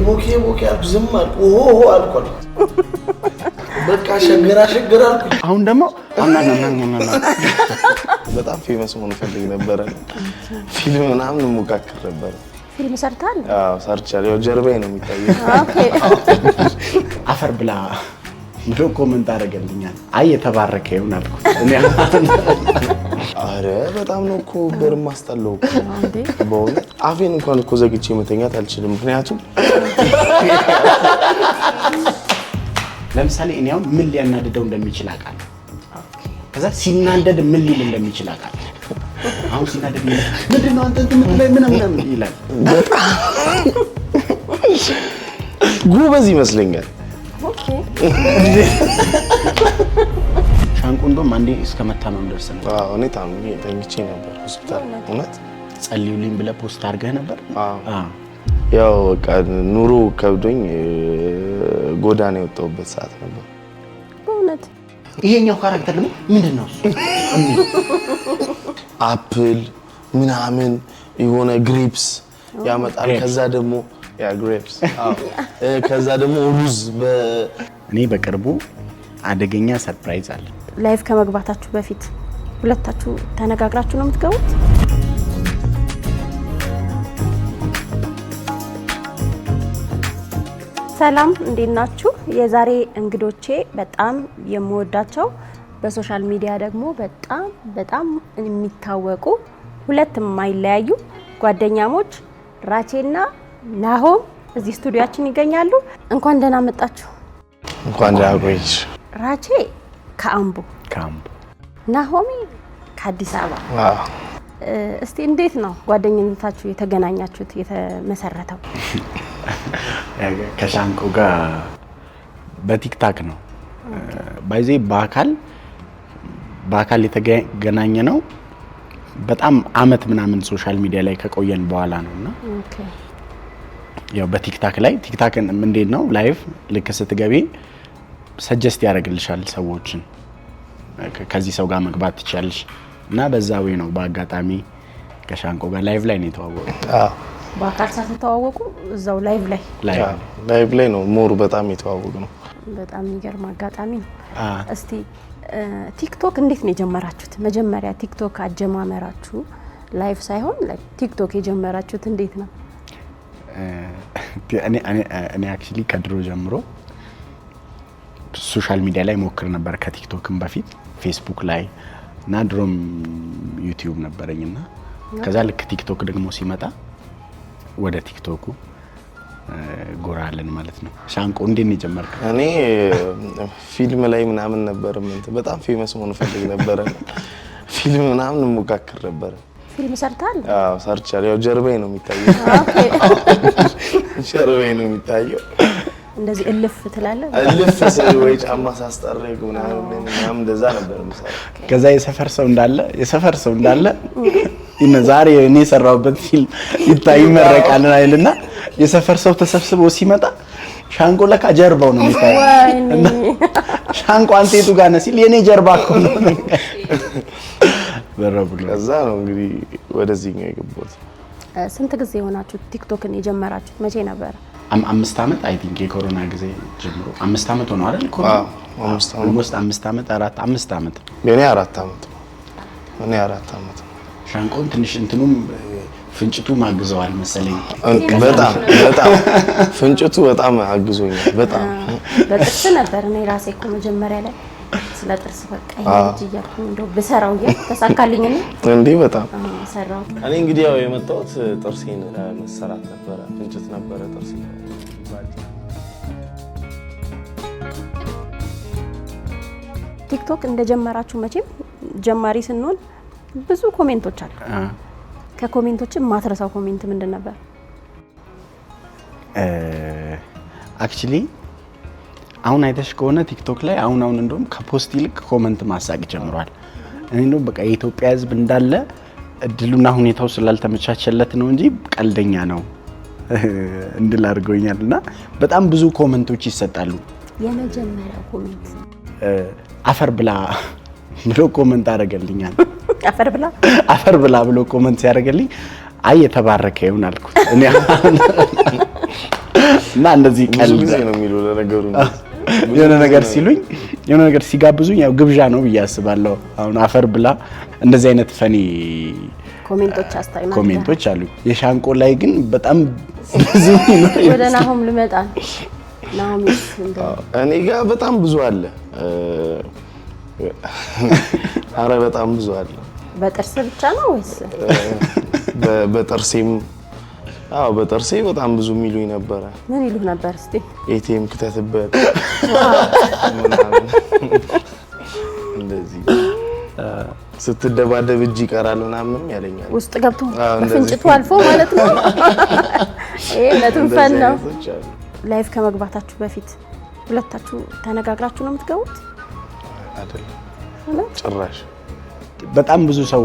ቦኬ አልኩ ዝም አልኩ ኦሆ አልኩ በቃ ሸገራ አልኩ አሁን ደግሞ በጣም ፌመስ መሆን ፈልጌ ነበር ፊልም ምናምን ሞካክር ነበር ፊልም ሰርታል አዎ ሰርቻለሁ ጀርባዬ ነው የሚታየው ኦኬ አፈር ብላ ብሎ ኮሜንት አደረገልኛል አይ የተባረከ ይሁን አልኩ እኔ አረ በጣም ነው እኮ በርም አስጠላው እንዴ በእውነት አፌን እንኳን እኮ ዘግቼ መተኛት አልችልም ምክንያቱም ለምሳሌ እኔ አሁን ምን ሊያናድደው እንደሚችል አውቃለሁ ከዛ ሲናደድ ምን ሊል እንደሚችል አውቃለሁ አሁን ሲናደድ ምንድነው አንተ እንትምትለይ ምንም ይላል ጉበዝ ይመስለኛል ኦኬ ሻንቆንዶም አንዴ እስከ መታመም ደርሰን አዎ እኔ ታምሜ ተኝቼ ነበር ሆስፒታል እውነት ጸልዩልኝ ብለህ ፖስት አድርገህ ነበር አዎ ያው በቃ ኑሮ ከብዶኝ ጎዳና የወጣሁበት ሰዓት ነበር በእውነት ይሄኛው ካራክተር ደግሞ ምንድነው አፕል ምናምን የሆነ ግሬፕስ ያመጣል ከዛ ደግሞ ያ ግሬፕስ አዎ ከዛ ደግሞ ሩዝ እኔ በቅርቡ አደገኛ ሰርፕራይዝ አለ ላይቭ ከመግባታችሁ በፊት ሁለታችሁ ተነጋግራችሁ ነው የምትገቡት ሰላም እንዴት ናችሁ የዛሬ እንግዶቼ በጣም የምወዳቸው በሶሻል ሚዲያ ደግሞ በጣም የሚታወቁ ሁለት የማይለያዩ ጓደኛሞች ራቼና ናሆም እዚህ ስቱዲዮአችን ይገኛሉ እንኳን ደህና መጣችሁ እንኳን ደህና ቆይሽ ራቼ ከአምቦ ናሆሚ ከአዲስ አበባ እስቲ እንዴት ነው ጓደኝነታችሁ የተገናኛችሁት የተመሰረተው ከሻንቆ ጋር በቲክታክ ነው ባይዜ በአካል የተገናኘ ነው በጣም አመት ምናምን ሶሻል ሚዲያ ላይ ከቆየን በኋላ ነውና ኦኬ ያው በቲክታክ ላይ ቲክታክን እንዴት ነው ላይቭ ልክ ስትገቢ ሰጀስት ያደርግልሻል ሰዎችን ከዚህ ሰው ጋር መግባት ትችያለሽ እና በዛ ወይ ነው በአጋጣሚ ከሻንቆ ጋር ላይቭ ላይ ነው የተዋወቁት አዎ በአካል ሳትተዋወቁ እዛው ላይቭ ላይ ነው ሞር በጣም የተዋወቁ ነው በጣም የሚገርም አጋጣሚ ነው እስቲ ቲክቶክ እንዴት ነው የጀመራችሁት መጀመሪያ ቲክቶክ አጀማመራችሁ ላይቭ ሳይሆን ቲክቶክ የጀመራችሁት እንዴት ነው እኔ አክቹሊ ከድሮ ጀምሮ ሶሻል ሚዲያ ላይ ሞክር ነበር ከቲክቶክም በፊት ፌስቡክ ላይ እና ድሮም ዩቲዩብ ነበርኝና ከዛ ልክ ቲክቶክ ደግሞ ሲመጣ ወደ ቲክቶኩ ጎራለን ማለት ነው ሻንቆ እንዴት ነው የጀመርከው እኔ ፊልም ላይ ምናምን ነበር በጣም ፌመስ መሆን ፈልጌ ነበር ፊልም ምናምን ሞካክር ነበር ፊልም ሰርታል አዎ ሰርቻለሁ ያው ጀርባዬ ነው የሚታየው ኦኬ ጀርባዬ ነው የሚታየው እንደዚህ እልፍ ትላለህ እልፍ ወይ ጫማ ሳስጠርግ ምናምን እንደዛ ነበር ምሳሌ ከዛ የሰፈር ሰው እንዳለ እና ዛሬ እኔ ሰራውበት ፊልም ይታይ መረቃል አይልና የሰፈር ሰው ተሰብስቦ ሲመጣ ሻንቆ ለካ ጀርባው ነው የሚታየው ሻንቆ አንቴቱ ጋር ነው ሲል የኔ ጀርባ እኮ ነው በረብሉ ከዛ ነው እንግዲህ ወደዚህ ነው የገባሁት ስንት ጊዜ ሆናችሁ ቲክቶክን የጀመራችሁት መቼ ነበር 5 አመት አይ ቲንክ የኮሮና ጊዜ ጀምሮ 5 አመት ሆነ አይደል ኮሮና 5 አመት 5 አመት የኔ 4 አመት እኔ 4 አመት ሻንቆን ትንሽ እንትኑም ፍንጭቱ ማግዘዋል መሰለኝ በጣም ፍንጭቱ በጣም አግዞኛል በጣም በጥርስ ነበር እኔ ራሴ እኮ መጀመሪያ ላይ ስለ ጥርስ በቃ ይሄ እያልኩ እንደው በሰራው ተሳካልኝ እንዴ በጣም ሰራው እኔ እንግዲህ ያው የመጣሁት ጥርሴን መሰራት ነበር ፍንጭት ነበር ጥርሴ ቲክቶክ እንደጀመራችሁ መቼም ጀማሪ ስንሆን ብዙ ኮሜንቶች አሉ ከኮሜንቶችም ማትረሳው ኮሜንት ምንድን ነበር አክቹሊ አሁን አይተሽ ከሆነ ቲክቶክ ላይ አሁን እንደውም ከፖስት ይልቅ ኮሜንት ማሳቅ ጀምሯል እኔ ነው በቃ የኢትዮጵያ ህዝብ እንዳለ እድሉና ሁኔታው ስላልተመቻቸለት ነው እንጂ ቀልደኛ ነው እንድል አድርጎኛልና በጣም ብዙ ኮሜንቶች ይሰጣሉ የመጀመሪያው ኮሜንት አፈር ብላ ብሎ ኮሜንት አደረገልኛል አፈር ብላ ብሎ ኮሜንት ሲያደርግልኝ አይ የተባረከ ይሁን አልኩት እኔ እና እንደዚህ ብዙ ጊዜ ነው የሚሉ ለነገሩ የሆነ ነገር ሲሉኝ የሆነ ነገር ሲጋብዙኝ ያው ግብዣ ነው ብዬ አስባለሁ። አሁን አፈር ብላ እንደዚህ አይነት ፈኒ ኮሜንቶች አሉ። የሻንቆ ላይ ግን በጣም ብዙ ነው። ወደ ናሆም ልመጣ ናሆም እኔ ጋር በጣም ብዙ አለ። አረ በጣም ብዙ አለ። በጥርስ ብቻ ነው ወይስ በጥርሴም? አዎ በጥርሴ በጣም ብዙ የሚሉኝ ነበረ። ምን ይሉ ነበር እስቲ? ኤቲኤም ክተትበት እንደዚህ ስትደባደብ እጅ ይቀራል ምናምን ያለኛል። ውስጥ ገብቶ በፍንጭቱ አልፎ ማለት ነው። ይሄ ለትንፈን ነው። ላይቭ ከመግባታችሁ በፊት ሁለታችሁ ተነጋግራችሁ ነው የምትገቡት? አይደለም ጭራሽ። በጣም ብዙ ሰው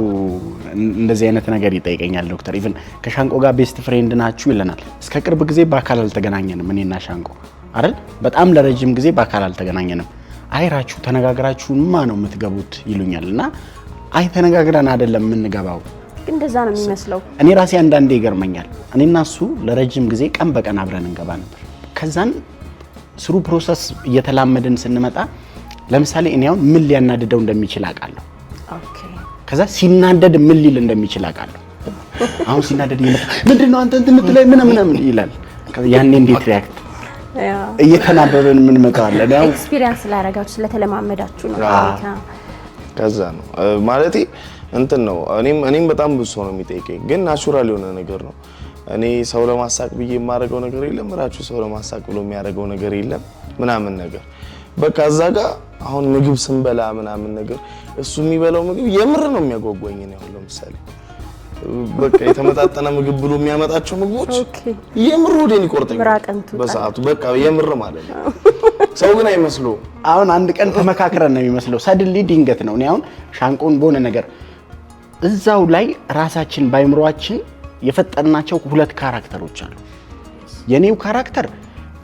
እንደዚህ አይነት ነገር ይጠይቀኛል። ዶክተር ኢቭን ከሻንቆ ጋር ቤስት ፍሬንድ ናችሁ ይለናል። እስከ ቅርብ ጊዜ በአካል አልተገናኘንም እኔና ሻንቆ አይደል? በጣም ለረጅም ጊዜ በአካል አልተገናኘንም። አይራችሁ ተነጋግራችሁማ ነው የምትገቡት ይሉኛልና አይ ተነጋግረን አይደለም የምንገባው። እንደዛ ነው የሚመስለው። እኔ ራሴ አንዳንዴ ይገርመኛል። እኔና እሱ ለረጅም ጊዜ ቀን በቀን አብረን እንገባ ነበር። ከዛን ስሩ ፕሮሰስ እየተላመድን ስንመጣ ለምሳሌ እኔ አሁን ምን ሊያናድደው እንደሚችል አውቃለሁ። ኦኬ። ከዛ ሲናደድ ምን ሊል እንደሚችል አውቃለሁ። አሁን ሲናደድ ይመጣ ምንድነው አንተ እንትን የምትለኝ ምን ይላል። ያኔ እንዴት ሪያክት እየተናበበን ምን መጣለ ነው ኤክስፒሪየንስ ላደረጋችሁ ስለተለማመዳችሁ ነው። ከዛ ነው ማለቴ እንትን ነው። እኔም በጣም ብዙ ሰው ነው የሚጠይቀኝ፣ ግን ናቹራል የሆነ ነገር ነው። እኔ ሰው ለማሳቅ ብዬ የማደርገው ነገር የለም፣ ራቹ ሰው ለማሳቅ ብሎ የሚያደርገው ነገር የለም ምናምን ነገር በቃ እዛ ጋር አሁን ምግብ ስንበላ ምናምን ነገር እሱ የሚበላው ምግብ የምር ነው የሚያጓጓኝ ነው። ለምሳሌ በቃ የተመጣጠነ ምግብ ብሎ የሚያመጣቸው ምግቦች የምር ወዴን ይቆርጠኛል በሰዓቱ በቃ የምር ማለት ነው። ሰው ግን አይመስለው። አሁን አንድ ቀን ተመካክረን ነው የሚመስለው። ሰድሊ ድንገት ነው። እኔ አሁን ሻንቆን በሆነ ነገር እዛው ላይ ራሳችን ባይምሮአችን የፈጠርናቸው ሁለት ካራክተሮች አሉ። የኔው ካራክተር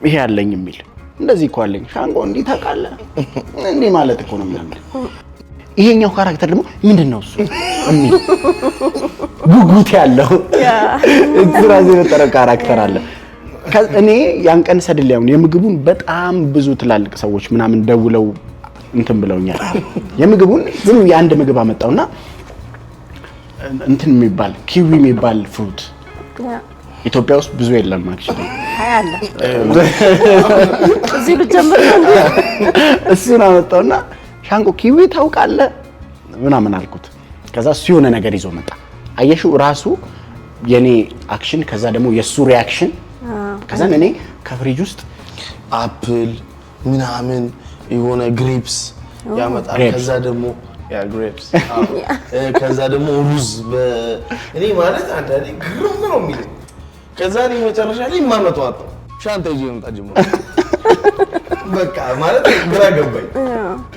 ይሄ ያለኝ የሚል እንደዚህ እኮ አለኝ። ሻንቆ እንዲህ ታውቃለህ እንዴ ማለት እኮ ነው የሚል። ይሄኛው ካራክተር ደግሞ ምንድነው እሱ የሚል ጉጉት ያለው እዝራዝ የፈጠረ ካራክተር አለ። እኔ ያን ቀን ሰድልያውን የምግቡን በጣም ብዙ ትላልቅ ሰዎች ምናምን ደውለው እንትን ብለውኛል። የምግቡን ዝም የአንድ ምግብ አመጣውና እንትን የሚባል ኪዊ የሚባል ፍሩት ኢትዮጵያ ውስጥ ብዙ የለም አክቹሊ አለ እዚህ ልጀምር ነው እሱን አመጣውና ሻንቆ ኪዊ ታውቃለህ ምናምን አልኩት። ከዛ እሱ የሆነ ነገር ይዞ መጣ። አየሹ ራሱ የኔ አክሽን ከዛ ደግሞ የሱ ሪአክሽን ከዛ እኔ ከፍሪጅ ውስጥ አፕል ምናምን የሆነ ግሬፕስ ያመጣል። ከዛ ደግሞ ያ ግሬፕስ ከዛ ደግሞ ሩዝ እኔ ማለት አንዳንዴ ግሩም ነው የሚል ከዛ እኔ መጨረሻ ላይ ማመጣው አጣ ሻንጣ ይዤ መጣ ጀመረ። በቃ ማለት ግራ ገባኝ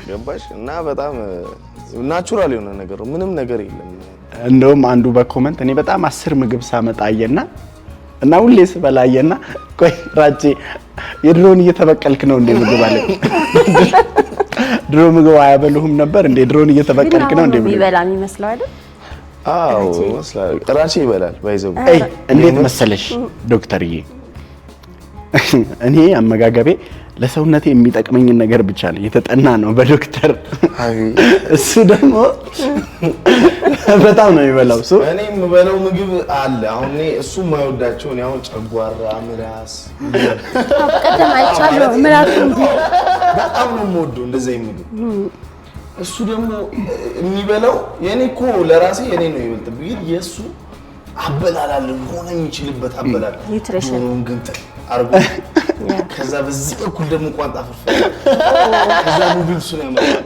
ገባሽ። እና በጣም ናቹራል የሆነ ነገር ነው፣ ምንም ነገር የለም። እንደውም አንዱ በኮመንት እኔ በጣም 10 ምግብ ሳመጣ አየና እና ሁሌ ስበላየና ቆይ ራቼ የድሮን እየተበቀልክ ነው እንዴ ምግብ አለ። ድሮ ምግብ አያበሉህም ነበር እንዴ? ድሮን እየተበቀልክ ነው እንዴ? ይበላ የሚመስለው አይደል? አዎ መስላል። ራቼ ይበላል ባይዘው። እንዴት መሰለሽ ዶክተርዬ፣ እኔ አመጋገቤ ለሰውነቴ የሚጠቅመኝን ነገር ብቻ ነው የተጠና ነው በዶክተር። እሱ ደግሞ በጣም ነው የሚበላው። እኔ የምበላው ምግብ አለ አሁን እኔ እሱ የማይወዳቸው እኔ አሁን ጨጓራ፣ ምላስ ቀደም አይቻለሁ ምላስ በጣም ነው የምወደው እንደዚህ ምግብ። እሱ ደግሞ የሚበላው የኔ እኮ ለራሴ የኔ ነው ይበልጥብኝ። የሱ አበላላል ሆነ የሚችልበት አበላል ኒውትሪሽን ግን አርጎ ከዛ በዚህ በኩል ደግሞ ቋንጣ ፍርፍር ከዛ ምግብ እሱ ነው ያመጣው።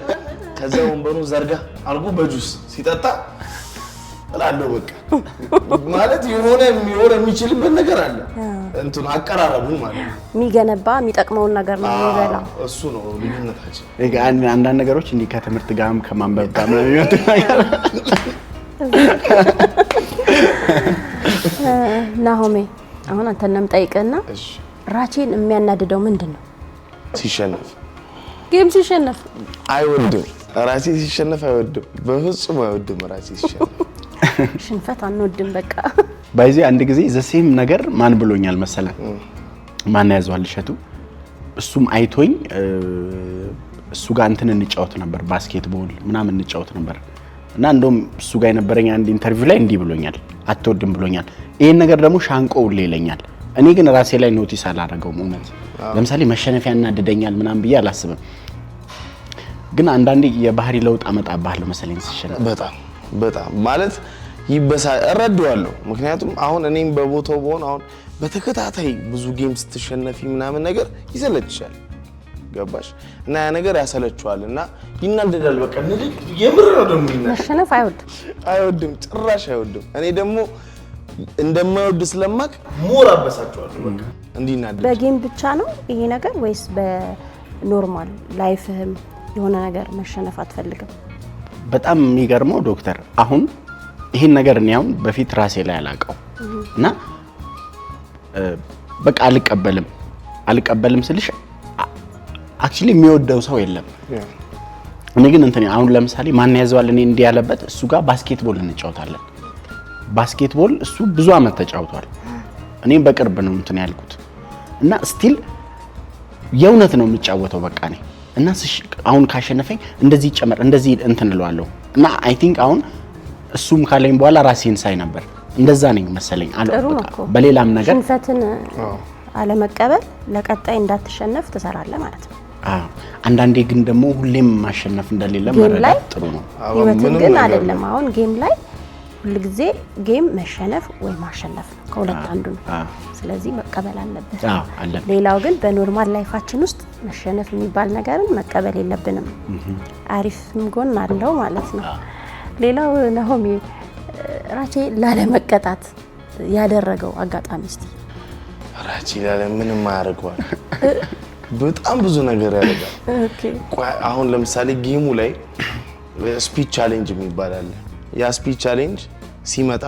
ከዛ ወንበሩን ዘርጋ አርጎ በጁስ ሲጠጣ እላለሁ በቃ ማለት የሆነ የሚችልበት ነገር አለ እንትን አቀራረቡ ማለት ነው። የሚገነባ የሚጠቅመውን ነገር ነው የሚበላው። እሱ ነው ልዩነታችን። አንዳንድ ነገሮች እንዲህ ከትምህርት ጋርም ከማንበብ ጋር ነው የሚወጡ ነገር። ናሆሜ አሁን አንተን ነው የምጠይቅህና ራቼን የሚያናድደው ምንድን ነው? ሲሸነፍ ጌም ሲሸነፍ አይወድም። ራሴ ሲሸነፍ አይወድም፣ በፍጹም አይወድም። ራሴ ሲሸነፍ ሽንፈት አንወድም በቃ። ባይዚ አንድ ጊዜ ዘሴም ነገር ማን ብሎኛል መሰለ ማን ያዘዋል እሸቱ እሱም አይቶኝ እሱ ጋር እንትን እንጫወት ነበር ባስኬትቦል ምናምን እንጫወት ነበር እና እንደውም እሱ ጋር የነበረኝ አንድ ኢንተርቪው ላይ እንዲህ ብሎኛል አትወድም ብሎኛል ይሄን ነገር ደግሞ ሻንቆው ይለኛል እኔ ግን ራሴ ላይ ኖቲስ አላደረገውም እውነት ለምሳሌ መሸነፊያ እናድደኛል ምናምን ብዬ አላስብም ግን አንዳንዴ የባህሪ ለውጥ አመጣባለሁ መሰለኝ ሲሸነፍ በጣም ማለት እረዳዋለሁ ምክንያቱም አሁን እኔም በቦታው በሆነ አሁን በተከታታይ ብዙ ጌም ስትሸነፊ ምናምን ነገር ይሰለችሻል ገባሽ እና ያ ነገር ያሰለችዋል እና ይናደዳል በቃ ንልቅ የምር ነው ደግሞ መሸነፍ አይወድም ጭራሽ አይወድም እኔ ደግሞ እንደማይወድ ስለማቅ ሞር አበሳጨዋለሁ በቃ እንዲናደድ በጌም ብቻ ነው ይሄ ነገር ወይስ በኖርማል ላይፍህም የሆነ ነገር መሸነፍ አትፈልግም በጣም የሚገርመው ዶክተር አሁን ይሄን ነገር እኔ አሁን በፊት ራሴ ላይ አላቀው እና በቃ አልቀበልም ስልሽ አክቹሊ የሚወደው ሰው የለም እኔ ግን እንትን አሁን ለምሳሌ ማን ያዘዋል እኔ እንዲህ ያለበት እሱ ጋር ባስኬትቦል እንጫወታለን ባስኬትቦል እሱ ብዙ አመት ተጫውቷል እኔም በቅርብ ነው እንትን ያልኩት እና ስቲል የእውነት ነው የምጫወተው በቃ ነኝ እና አሁን ካሸነፈኝ እንደዚህ ጨመር እንደዚህ እንትን እለዋለሁ እና አይ ቲንክ አሁን እሱም ካለኝ በኋላ ራሴን ሳይ ነበር እንደዛ ነኝ መሰለኝ በሌላም ነገር ሽንፈትን አለመቀበል ለቀጣይ እንዳትሸነፍ ትሰራለህ ማለት ነው አንዳንዴ ግን ደግሞ ሁሌም ማሸነፍ እንደሌለ መረዳት ጥሩ ነው ህይወትን ግን አይደለም አሁን ጌም ላይ ሁሉ ጊዜ ጌም መሸነፍ ወይ ማሸነፍ ነው ከሁለት አንዱ ነው ስለዚህ መቀበል አለበት ሌላው ግን በኖርማል ላይፋችን ውስጥ መሸነፍ የሚባል ነገርን መቀበል የለብንም አሪፍም ጎን አለው ማለት ነው ሌላው ናሆሚ ራቼ ላለመቀጣት ያደረገው አጋጣሚ እስቲ ራቼ ምንም ማያደርገዋል በጣም ብዙ ነገር ያደርጋል ኦኬ አሁን ለምሳሌ ጌሙ ላይ ስፒች ቻሌንጅ የሚባል አለ ያ ስፒች ቻሌንጅ ሲመጣ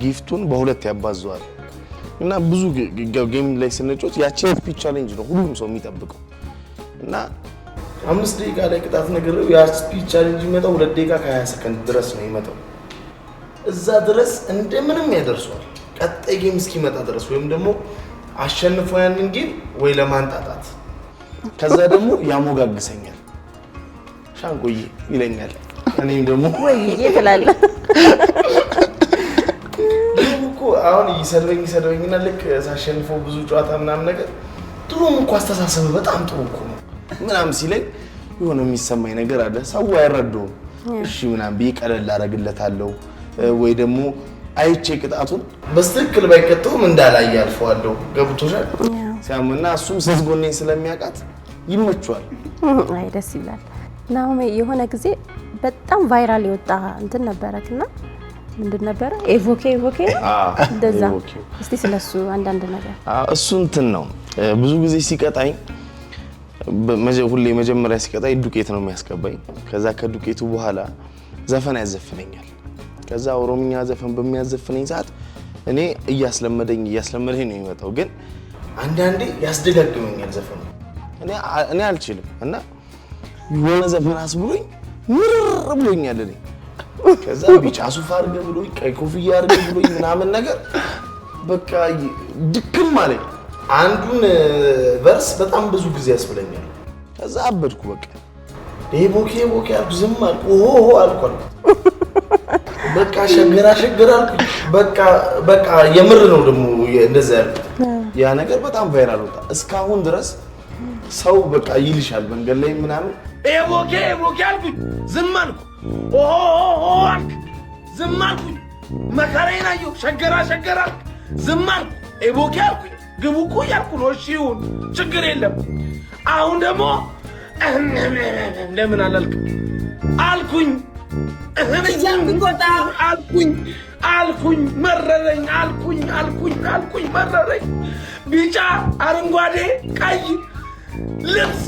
ጊፍቱን በሁለት ያባዛዋል እና ብዙ ጌም ላይ ስንጮት ያቺ ስፒች ቻሌንጅ ነው ሁሉም ሰው የሚጠብቀው እና 5 ደቂቃ ላይ ቅጣት ነገር ያ ስፒች ቻሌንጅ ይመጣው 2 ደቂቃ ከ20 ሰከንድ ድረስ ነው ይመጣው እዛ ድረስ እንደምንም ያደርሷል ቀጣይ ጌም እስኪመጣ ድረስ ወይም ደግሞ አሸንፎ ያንን ጌም ወይ ለማንጣጣት ከዛ ደግሞ ያሞጋግሰኛል ሻንቆዬ ይለኛል እኔም ደግሞ ወይ ይተላል እኮ አሁን ይሰድበኝና ልክ ሳሸንፈው ብዙ ጨዋታ ምናምን ነገር ጥሩም እኮ አስተሳሰብ በጣም ጥሩ እኮ ነው ምናምን ሲለኝ የሆነ የሚሰማኝ ነገር አለ ሰው አይረዳውም እሺ ምናምን ቢቀለል አደርግለታለሁ ወይ ደግሞ አይቼ ቅጣቱን በስትክክል ባይቀጣውም እንዳላይ ያልፈዋለሁ ገብቶሻል ሲያምና እሱም ስዝጎኔ ስለሚያቃት ይመቻል አይ ደስ ይላል ናሆሜ የሆነ ጊዜ በጣም ቫይራል የወጣ እንትን ነበረክና ምንድን ነበር ኤቮኬ እንደዛ እስቲ ስለሱ አንዳንድ ነገር እሱ እንትን ነው ብዙ ጊዜ ሲቀጣኝ ሁሌ መጀመሪያ ሲቀጣኝ ዱቄት ነው የሚያስቀባኝ ከዛ ከዱቄቱ በኋላ ዘፈን ያዘፍነኛል ከዛ ኦሮምኛ ዘፈን በሚያዘፍነኝ ሰዓት እኔ እያስለመደኝ ነው የሚመጣው ግን አንዳንዴ ያስደጋግመኛል ዘፈኑ እኔ አልችልም እና የሆነ ዘፈን አስብሎኝ ምርር ብሎኛል እኔ ከዛ ቢጫ ሱፍ አድርገህ ብሎኝ ቀይ ኮፍያ አድርገህ ብሎኝ ምናምን ነገር በቃ ድክም ማለት አንዱን ቨርስ በጣም ብዙ ጊዜ ያስብለኛል ከዛ አበድኩ በቃ ኤቮኬ አልኩ ዝም አልኩ ኦሆ አልኩ በቃ ሸገራ አልኩ በቃ የምር ነው ደግሞ እንደዛ ያልኩት ያ ነገር በጣም ቫይራል ወጣ እስካሁን ድረስ ሰው በቃ ይልሻል መንገድ ላይ ምናምን ኤቮኬ አልኩኝ ዝም አልኩ ኦሆ አልኩ ዝም አልኩኝ መከራዬን አየሁ ሸገራ አልኩ ዝም አልኩ ኤቮኬ አልኩኝ ግቡ እኮ እያልኩ ነው እሺ ይሁን ችግር የለም አሁን ደግሞ ለምን አላልክም አልኩኝ አልኩኝ መረረኝ አልኩኝ መረረኝ ቢጫ አረንጓዴ ቀይ ልብስ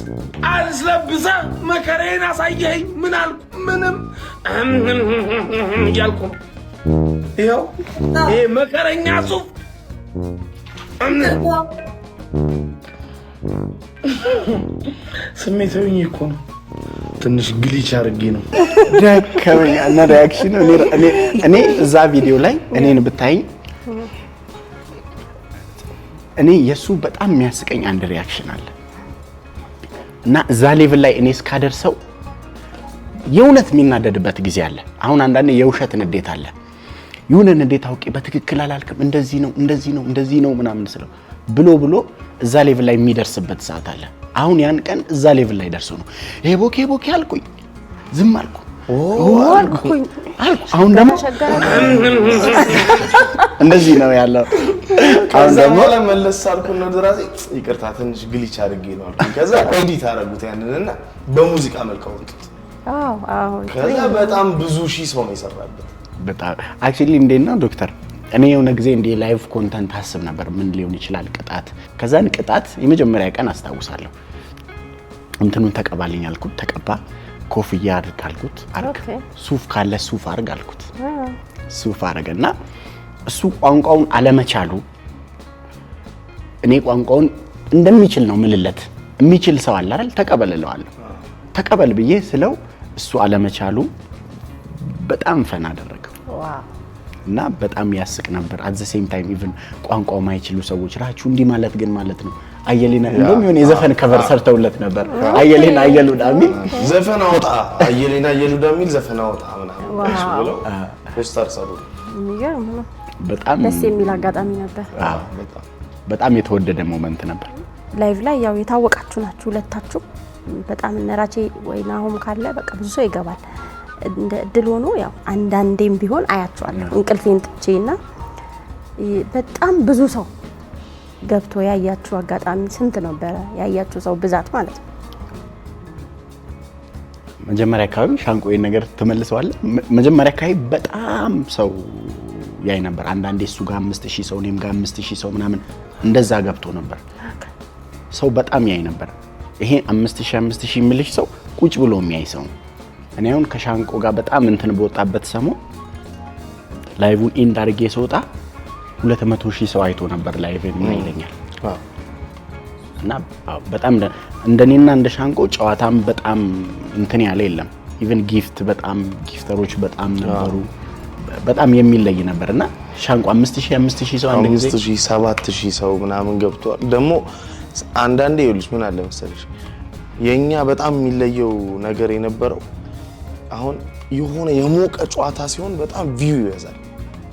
አስለብሰ መከራዬን አሳየኸኝ ምን አልኩ ምንም እያልኩ ይኸው ይሄ መከረኛ ሱፍ ስሜታዊ እኮ ነው ትንሽ ግሊች አድርጌ ነው ደከመኝ እና ሪአክሽን እኔ እዛ ቪዲዮ ላይ እኔን ብታይኝ እኔ የሱ በጣም የሚያስቀኝ አንድ ሪያክሽን አለ እና እዛ ሌቭል ላይ እኔ እስካደርሰው የእውነት የሚናደድበት ጊዜ አለ። አሁን አንዳንዴ የውሸት ንዴት አለ። ይሁን ንዴት አውቄ በትክክል አላልክም እንደዚህ ነው ምናምን ስለው ብሎ እዛ ሌቭል ላይ የሚደርስበት ሰዓት አለ። አሁን ያን ቀን እዛ ሌቭል ላይ ደርሶ ነው ይሄ ቦኬ አልኩኝ፣ ዝም አልኩ አልኩኝ። አሁን ደግሞ እንደዚህ ነው ያለው። አሁን ደግሞ ለመለስ አልኩኝ ነው ድራዚ ይቅርታ ትንሽ ግሊች አድርጌ ነው አልኩኝ። ከዛ ኤዲት አደረጉት ያንንና በሙዚቃ መልክ አወጡት። ከዛ በጣም ብዙ ሺህ ሰው ነው የሰራበት። በጣም አክቹሊ እንዴት ነው ዶክተር፣ እኔ የሆነ ጊዜ እንደ ላይቭ ኮንተንት አስብ ነበር ምን ሊሆን ይችላል ቅጣት። ከዛን ቅጣት የመጀመሪያ ቀን አስታውሳለሁ እንትኑን ተቀባልኝ አልኩት፣ ተቀባ። ኮፍያ አድርግ አልኩት፣ አርግ። ሱፍ ካለ ሱፍ አርግ አልኩት፣ ሱፍ አረገና እሱ ቋንቋውን አለመቻሉ እኔ ቋንቋውን እንደሚችል ነው ምልለት። የሚችል ሰው አለ አይደል? ተቀበልለዋለሁ። ተቀበል ብዬ ስለው እሱ አለመቻሉ በጣም ፈን አደረገው እና በጣም ያስቅ ነበር። አት ዘ ሴም ታይም ኢቭን ቋንቋው ማይችሉ ሰዎች ራችሁ እንዲህ ማለት ግን ማለት ነው አየሌና እንደም የሆነ የዘፈን ከቨር ሰርተውለት ነበር። አየሌና አየሉ ዳሚል ዘፈን አውጣ፣ አየሌና አየሉ ዳሚል ዘፈን አውጣ ምናምን ብለው ፖስተር ሰሩ። የሚገርም ነው። በጣም ደስ የሚል አጋጣሚ ነበር። በጣም የተወደደ ሞመንት ነበር። ላይቭ ላይ ያው የታወቃችሁ ናችሁ ሁለታችሁ። በጣም እነራቼ ወይና ሆም ካለ በቃ ብዙ ሰው ይገባል። እንደ እድል ሆኖ ያው አንዳንዴም ቢሆን አያችኋለሁ እንቅልፌን ጥቼና በጣም ብዙ ሰው ገብቶ ያያችሁ አጋጣሚ ስንት ነበር? ያያችሁ ሰው ብዛት ማለት ነው። መጀመሪያ አካባቢ ሻንቆዬ ነገር ተመልሰዋል። መጀመሪያ አካባቢ በጣም ሰው ያይ ነበር። አንዳንዴ እሱ ጋር 5000 ሰው እኔም ጋር 5000 ሰው ምናምን እንደዛ ገብቶ ነበር። ሰው በጣም ያይ ነበር። ይሄ 5000 የሚልሽ ሰው ቁጭ ብሎ የሚያይ ሰው። እኔ አሁን ከሻንቆ ጋር በጣም እንትን በወጣበት ሰሞን ላይቭን ኢንድ አድርጌ ስወጣ 200,000 ሰው አይቶ ነበር ላይቭን ይለኛል። እና በጣም እንደኔና እንደ ሻንቆ ጨዋታም በጣም እንትን ያለ የለም። ኢቭን ጊፍት በጣም ጊፍተሮች በጣም ነበሩ። በጣም የሚለይ ነበርና ሻንቆ 5000 ሰው አንድ ጊዜ 7000 ሰው ምናምን ገብቷል። ደግሞ አንዳንዴ ይኸውልሽ ምን አለ መሰለሽ የኛ በጣም የሚለየው ነገር የነበረው አሁን የሆነ የሞቀ ጨዋታ ሲሆን በጣም ቪው ይበዛል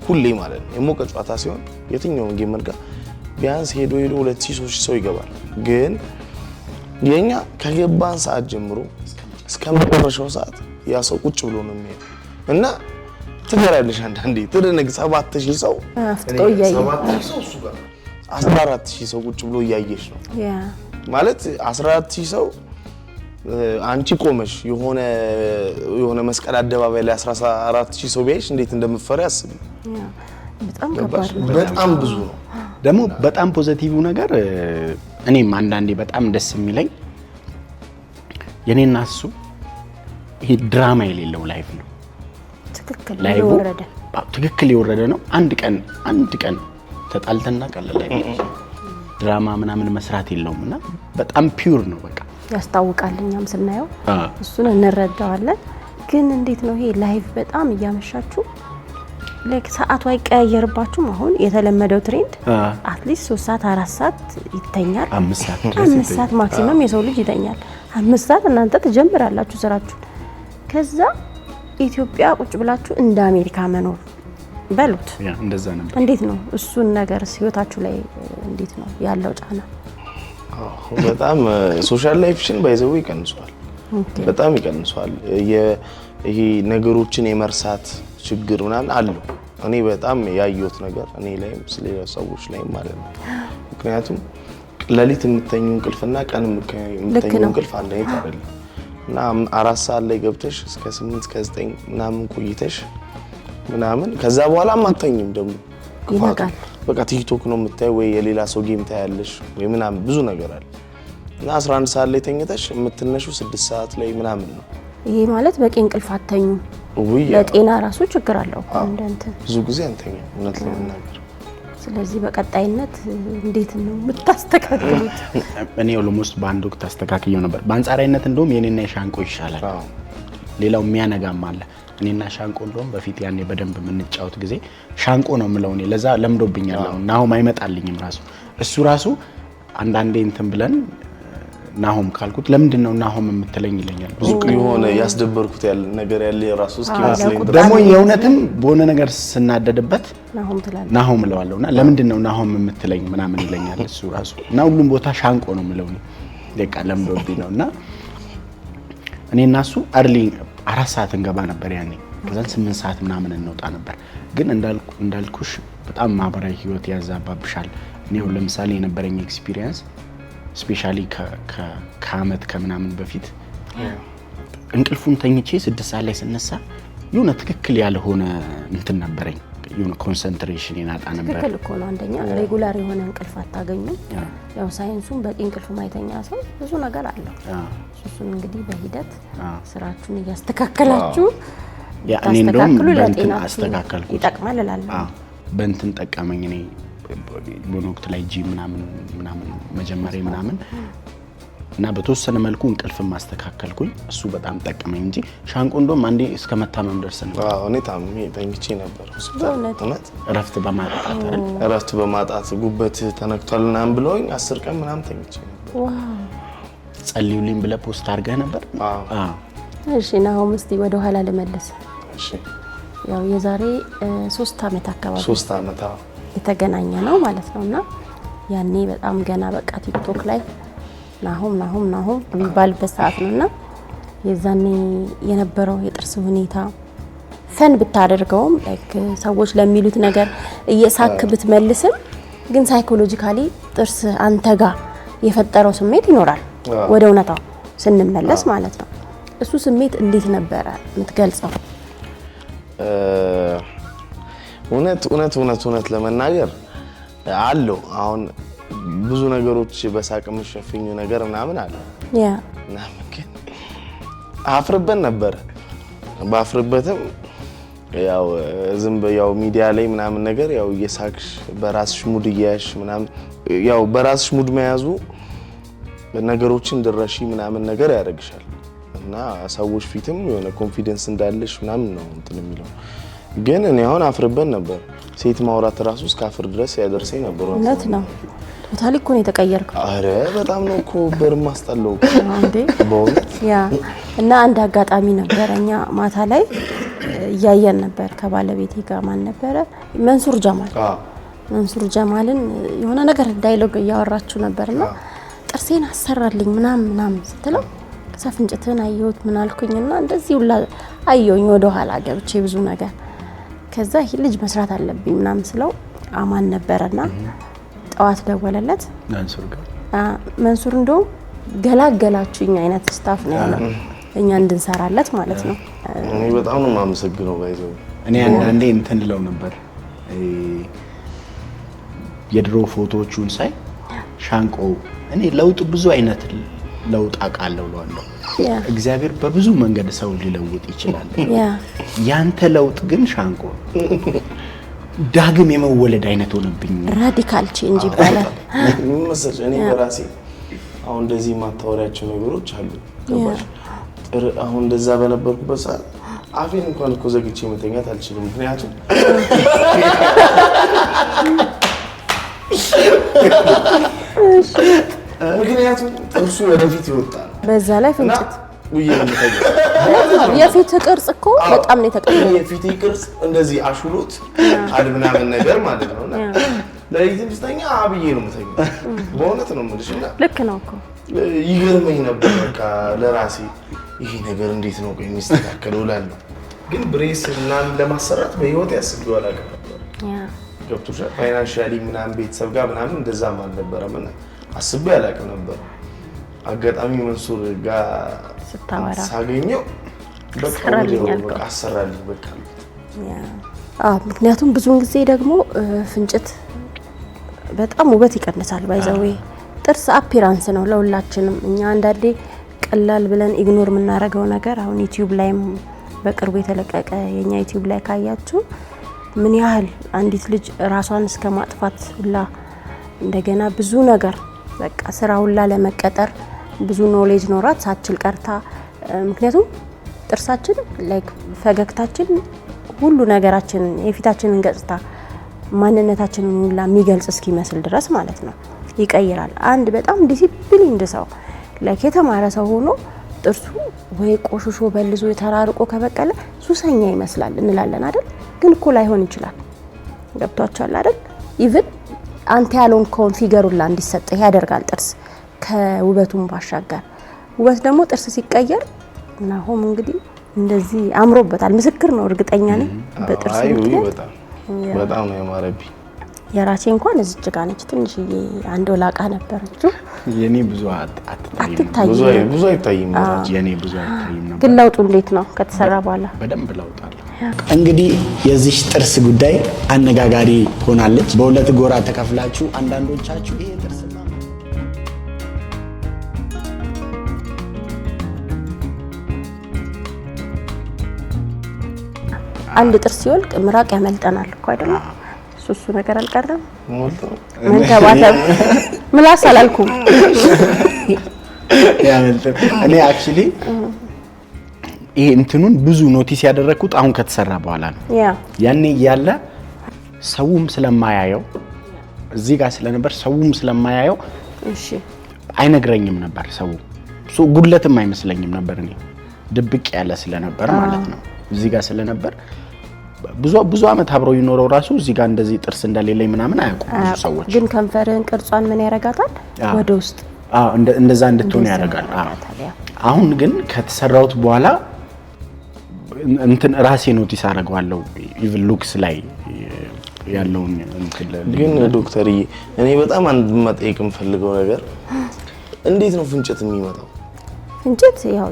ሁሌ ማለት ነው። የሞቀ ጨዋታ ሲሆን የትኛውን ጌም መልካ ቢያንስ ሄዶ 2000-3000 ሰው ይገባል። ግን የኛ ከገባን ሰዓት ጀምሮ እስከ መጨረሻው ሰዓት ያ ሰው ቁጭ ብሎ ነው የሚሄደው እና ትገራለሽ። አንዳንዴ ትደነግ 7000 ሰው አፍጥጦ እያየ 7000 ሰው እሱ ጋር 14000 ሰው ቁጭ ብሎ እያየሽ ነው ማለት 14000 ሰው አንቺ ቆመሽ የሆነ መስቀል አደባባይ ላይ 14000 ሰው ቢያይሽ እንዴት እንደምትፈሪ አስቢ። በጣም ከባድ ነው። በጣም ብዙ ነው። ደግሞ በጣም ፖዚቲቭ ነገር እኔም አንዳንዴ በጣም ደስ የሚለኝ የኔና እሱ ይሄ ድራማ የሌለው ላይፍ ነው። ትክክል የወረደ ነው። አንድ ቀን ተጣልተና ቀለለ ድራማ ምናምን መስራት የለውምና በጣም ፒውር ነው። በቃ ያስታውቃል። እኛም ስናየው እሱን እንረዳዋለን። ግን እንዴት ነው ይሄ ላይቭ በጣም እያመሻችሁ ላይክ ሰዓቱ አይቀያየርባችሁም? አሁን የተለመደው ትሬንድ አትሊስት 3 ሰዓት 4 ሰዓት ይተኛል። 5 ሰዓት ማክሲመም የሰው ልጅ ይተኛል። 5 ሰዓት እናንተ ትጀምራላችሁ ስራችሁ። ከዛ ኢትዮጵያ ቁጭ ብላችሁ እንደ አሜሪካ መኖር በሉት እንደዛ ነበር። እንዴት ነው እሱን ነገር ህይወታችሁ ላይ እንዴት ነው ያለው ጫና? በጣም ሶሻል ላይፍሽን ባይዘው ይቀንሷል። በጣም ይቀንሷል። ይሄ ነገሮችን የመርሳት ችግር ምናምን አለው። እኔ በጣም ያየሁት ነገር እኔ ላይም ስለሌላ ሰዎች ላይም ማለት ነው። ምክንያቱም ለሊት የምተኙ እንቅልፍና ቀን የምተኙ እንቅልፍ አንድ አይነት አይደለም እና 4 ሰዓት ላይ ገብተሽ እስከ 8 እስከ 9 ምናምን ቆይተሽ ምናምን ከዛ በኋላ አትተኝም ደግሞ ይነቃል። በቃ ቲክቶክ ነው የምታየው ወይ የሌላ ሰው ጌም ታያለሽ ወይ ምናምን ብዙ ነገር አለ እና 11 ሰዓት ላይ ተኝተሽ የምትነሺው 6 ሰዓት ላይ ምናምን ነው። ይሄ ማለት በቂ እንቅልፍ አተኙም። ለጤና ራሱ ችግር አለው እንደንተ ብዙ ጊዜ አንተኛም እውነት ለመናገር። ስለዚህ በቀጣይነት እንዴት ነው የምታስተካክሉት? እኔ ኦልሞስት በአንድ ወቅት አስተካክየው ነበር። በአንጻራዊነት እንደውም የኔና የሻንቆ ይሻላል። ሌላው የሚያነጋም አለ። እኔና ሻንቆ እንደውም በፊት ያኔ በደንብ የምንጫወት ጊዜ ሻንቆ ነው የምለው እኔ ለዛ ለምዶብኛል። አሁን አይመጣልኝም ራሱ እሱ ራሱ አንዳንዴ እንትን ብለን ናሆም ካልኩት ለምንድን ነው ናሆም የምትለኝ ይለኛል። ብዙ የሆነ ያስደበርኩት ያለ ነገር ያለ የራሱ እስኪ መስለኝ ደግሞ የእውነትም በሆነ ነገር ስናደድበት ናሆም ትላለህ ናሆም እለዋለሁና ለምንድን ነው ናሆም የምትለኝ ምናምን ይለኛል እሱ ራሱ እና ሁሉም ቦታ ሻንቆ ነው የምለው በቃ ለምዶብኝ ነውና እኔና እሱ አርሊ 4 ሰዓት እንገባ ነበር ያኔ ከዛን 8 ሰዓት ምናምን እንወጣ ነበር። ግን እንዳልኩሽ በጣም ማህበራዊ ህይወት ያዛባብሻል። እኔው ለምሳሌ የነበረኝ ኤክስፒሪየንስ ስፔሻሊ ከአመት ከምናምን በፊት እንቅልፉን ተኝቼ 6 ሰዓት ላይ ስነሳ የሆነ ትክክል ያልሆነ እንትን ነበረኝ የሆነ ኮንሰንትሬሽን ይናጣ ነበር። ትክክል እኮ ነው። አንደኛ ሬጉላር የሆነ እንቅልፍ አታገኙም። ያው ሳይንሱም በቂ እንቅልፍ ማይተኛ ሰው ብዙ ነገር አለው። እሱን እንግዲህ በሂደት ስራችሁን እያስተካከላችሁ እኔ እንደውም በእንትን አስተካከልኩት ይጠቅማል እላለሁ። በእንትን ጠቀመኝ እኔ በወቅት ላይ ጂም ምናምን መጀመሪያ ምናምን እና በተወሰነ መልኩ እንቅልፍን ማስተካከልኩኝ እሱ በጣም ጠቀመኝ እንጂ ሻንቆ እንደውም አንዴ እስከ መታመም ደርሰን ነበር። እኔ ታምሜ ተኝቼ ነበር ሆስፒታል እውነት እረፍት በማጣት አይደል? እረፍት በማጣት ጉበት ተነክቷል ምናምን ብለውኝ 10 ቀን ምናምን ተኝቼ ነበር። ዋው ጸልዩልኝ ብለህ ፖስት አድርገህ ነበር? እሺ ናሆም እስቲ ወደ ኋላ ልመለስ። እሺ ያው የዛሬ 3 አመት አካባቢ 3 አመት የተገናኘ ነው ማለት ነውና ያኔ በጣም ገና በቃ ቲክቶክ ላይ ናሆም የሚባልበት ሰዓት ነውና የዛኔ የነበረው የጥርስ ሁኔታ ፈን ብታደርገውም ላይክ ሰዎች ለሚሉት ነገር እየሳክ ብትመልስም ግን ሳይኮሎጂካሊ ጥርስ አንተ ጋር የፈጠረው ስሜት ይኖራል ወደ እውነታው ስንመለስ ማለት ነው። እሱ ስሜት እንዴት ነበረ የምትገልጸው? እውነት ለመናገር አለው አሁን ብዙ ነገሮች በሳቅ መሸፈኙ ነገር ምናምን አለ ምናምን ግን አፍርበን ነበር። ባፍርበትም ያው ዝም በያው ሚዲያ ላይ ምናምን ነገር ያው እየሳቅሽ በራስሽ ሙድ እያያሽ ምናምን ያው በራስሽ ሙድ መያዙ ነገሮችን ድረሺ ምናምን ነገር ያደርግሻል እና ሰዎች ፊትም የሆነ ኮንፊደንስ እንዳለሽ ምናምን ነው እንትን የሚለው። ግን እኔ አሁን አፍርበን ነበር። ሴት ማውራት ራሱ እስካፍር ድረስ ያደርሰኝ ነበር። እውነት ነው። ቶታሊ እኮ ነው የተቀየርከው። አረ በጣም ነው እኮ በርም አስጠላው እንዴ በእውነት ያ እና አንድ አጋጣሚ ነበረኛ ማታ ላይ እያየን ነበር ከባለቤቴ ጋር ማን ነበረ መንሱር ጀማልን የሆነ ነገር ዳይሎግ እያወራችሁ ነበርና ጥርሴን አሰራልኝ ምናምን ስትለው ከሳፍንጭትን አየሁት ምን አልኩኝና እንደዚህ ሁላ አየሁኝ ወደ ኋላ ገብቼ ብዙ ነገር ከዛ ይሄ ልጅ መስራት አለብኝ ምናምን ስለው አማን ነበርና ጠዋት ደወለለት መንሱር እንደውም ገላገላችሁኝ አይነት ስታፍ ነው ያለው እኛ እንድንሰራለት ማለት ነው። እኔ በጣም ነው የማመሰግነው ባይዘው እኔ አንዳንዴ እንትን ለው ነበር የድሮ ፎቶዎቹን ሳይ ሻንቆ እኔ ለውጥ ብዙ አይነት ለውጥ አቃለው ነው እግዚአብሔር በብዙ መንገድ ሰው ሊለውጥ ይችላል። ያንተ ለውጥ ግን ሻንቆ ዳግም የመወለድ አይነት ሆነብኝ። ራዲካል ቼንጅ ይባላል። መሰለሽ እኔ በራሴ አሁን እንደዚህ ማታወሪያቸው ነገሮች አሉ ገባሽ? አሁን እንደዛ በነበርኩበት ሰዓት አፌን እንኳን እኮ ዘግቼ መተኛት አልችልም። ምክንያቱም ጥርሱ ወደፊት ይወጣል። በዛ ላይ ፍንጭት የፊት ቅርጽ እኮ በጣም ነው የተቀየረው። የፊት ቅርጽ እንደዚህ አሹሎት አድብናምን ነገር ማለት ነውና ለይትም ስተኛ አብዬ ነው የምተኛው። በእውነት ነው የምልሽና ልክ ነው እኮ ይገርመኝ ነበር በቃ ለራሴ ይሄ ነገር እንዴት ነው የሚስተካከለው እላለሁ። ግን ብሬስ እና ለማሰራት በህይወት ያስብው አላውቅም ነበር። ገብቶሻል? ፋይናንሻሊ ምናምን ቤተሰብ ጋር ምናምን እንደዛም አልነበረም እና አስቤ አላውቅም ነበር። አጋጣሚ መንሱር ጋር ስታወራ ሳገኘው በቃ አሰራልኝ በቃ ምክንያቱም ብዙውን ጊዜ ደግሞ ፍንጭት በጣም ውበት ይቀንሳል። ባይዘዌ ጥርስ አፒራንስ ነው ለሁላችንም። እኛ አንዳንዴ ቀላል ብለን ኢግኖር የምናደርገው ነገር አሁን ዩቲዩብ ላይም በቅርቡ የተለቀቀ የኛ ዩቲዩብ ላይ ካያችሁ ምን ያህል አንዲት ልጅ ራሷን እስከ ማጥፋት ሁላ እንደገና ብዙ ነገር በቃ ስራ ሁላ ለመቀጠር ብዙ ኖሌጅ ኖራት ሳትችል ቀርታ። ምክንያቱም ጥርሳችን ላይክ ፈገግታችን ሁሉ ነገራችን የፊታችንን ገጽታ ማንነታችንን ሁላ የሚገልጽ እስኪመስል ድረስ ማለት ነው ይቀይራል። አንድ በጣም ዲሲፕሊንድ ሰው ለከተማረ ሰው ሆኖ ጥርሱ ወይ ቆሽሾ በልዞ የተራርቆ ከበቀለ ሱሰኛ ይመስላል እንላለን አይደል? ግን እኮ ላይሆን ይችላል። ገብቷችኋል አይደል? ኢቭን አንተ ያለውን ኮንፊገሩላ እንዲሰጥህ ያደርጋል ጥርስ ከውበቱም ባሻገር። ውበት ደግሞ ጥርስ ሲቀየር ናሆም እንግዲህ እንደዚህ አምሮበታል። ምስክር ነው እርግጠኛ ነኝ በጥርስ ምክንያት በጣም ነው ያማረብኝ። የራሴ እንኳን እዚች ጋር ነች ትንሽዬ አንድ ወላቃ ነበረችው። የኔ ብዙ አትታይም ብዙ አይታይም። የኔ ብዙ አይታይም ነበር። ግን ለውጡ እንዴት ነው ከተሰራ በኋላ? በደንብ ለውጥ አለ። እንግዲህ የዚህ ጥርስ ጉዳይ አነጋጋሪ ሆናለች። በሁለት ጎራ ተከፍላችሁ አንዳንዶቻችሁ ይሄ ጥርስ አንድ ጥርስ ሲወልቅ ምራቅ ያመልጠናል እኮ አይደል? እሱ ነገር አልቀረም። መንከባከብ ምላስ አላልኩም ያመልጥ። እኔ አክቹሊ ይሄ እንትኑን ብዙ ኖቲስ ያደረኩት አሁን ከተሰራ በኋላ ነው። ያኔ ያለ ሰውም ስለማያየው እዚህ ጋር ስለነበር ሰውም ስለማያየው እሺ አይነግረኝም ነበር። ሰው ጉድለትም አይመስለኝም ነበር። እኔ ድብቅ ያለ ስለነበር ማለት ነው። እዚህ ጋር ስለነበር ብዙ አመት አብረው ይኖረው ራሱ እዚህ ጋር እንደዚህ ጥርስ እንደሌለኝ ምናምን አያውቁም ብዙ ሰዎች። ግን ከንፈርህን ቅርጿን ምን ያረጋታል ወደ ውስጥ እንደዛ እንድትሆን ያደርጋል። አሁን ግን ከተሰራውት በኋላ እንትን ራሴ ኖቲስ አደርገዋለሁ ኢቭን ሉክስ ላይ ያለውን እንትን። ግን ዶክተርዬ እኔ በጣም አንድ መጠየቅ የምፈልገው ነገር እንዴት ነው ፍንጭት የሚመጣው? ፍንጭት ያው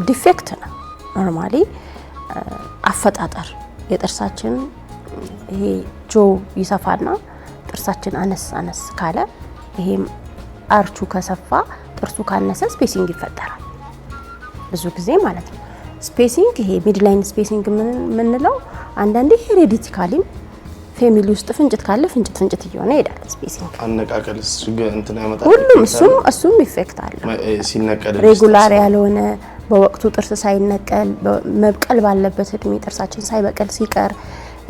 ዲፌክት ነው ኖርማሊ አፈጣጠር የጥርሳችን ይሄ ጆ ይሰፋና ጥርሳችን አነስ ካለ ይሄም አርቹ ከሰፋ ጥርሱ ካነሰ ስፔሲንግ ይፈጠራል ብዙ ጊዜ ማለት ነው። ስፔሲንግ ይሄ ሚድላይን ስፔሲንግ ምንለው አንዳንዴ ሄሬዲቲካሊም ፋሚሊ ውስጥ ፍንጭት ካለ ፍንጭት እየሆነ ይሄዳል። ስፔሲንግ አነቃቀልስ እንትን ያመጣል። ሁሉም እሱም ኢፌክት አለው። ሲነቀል ሬጉላር ያልሆነ በወቅቱ ጥርስ ሳይነቀል መብቀል ባለበት እድሜ ጥርሳችን ሳይበቀል ሲቀር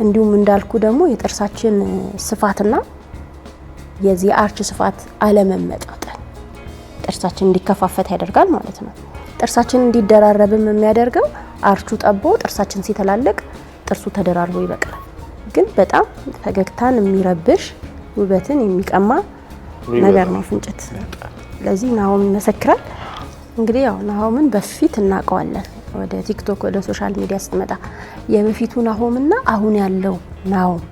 እንዲሁም እንዳልኩ ደግሞ የጥርሳችን ስፋትና የዚህ አርች ስፋት አለመመጣጠን ጥርሳችን እንዲከፋፈት ያደርጋል ማለት ነው። ጥርሳችን እንዲደራረብም የሚያደርገው አርቹ ጠቦ ጥርሳችን ሲተላለቅ ጥርሱ ተደራርቦ ይበቅላል። ግን በጣም ፈገግታን የሚረብሽ ውበትን የሚቀማ ነገር ነው ፍንጭት። ለዚህ ናሆም ይመሰክራል። እንግዲህ ያው ናሆምን በፊት እናውቀዋለን። ወደ ቲክቶክ ወደ ሶሻል ሚዲያ ስትመጣ የበፊቱ ናሆምና አሁን ያለው ናሆም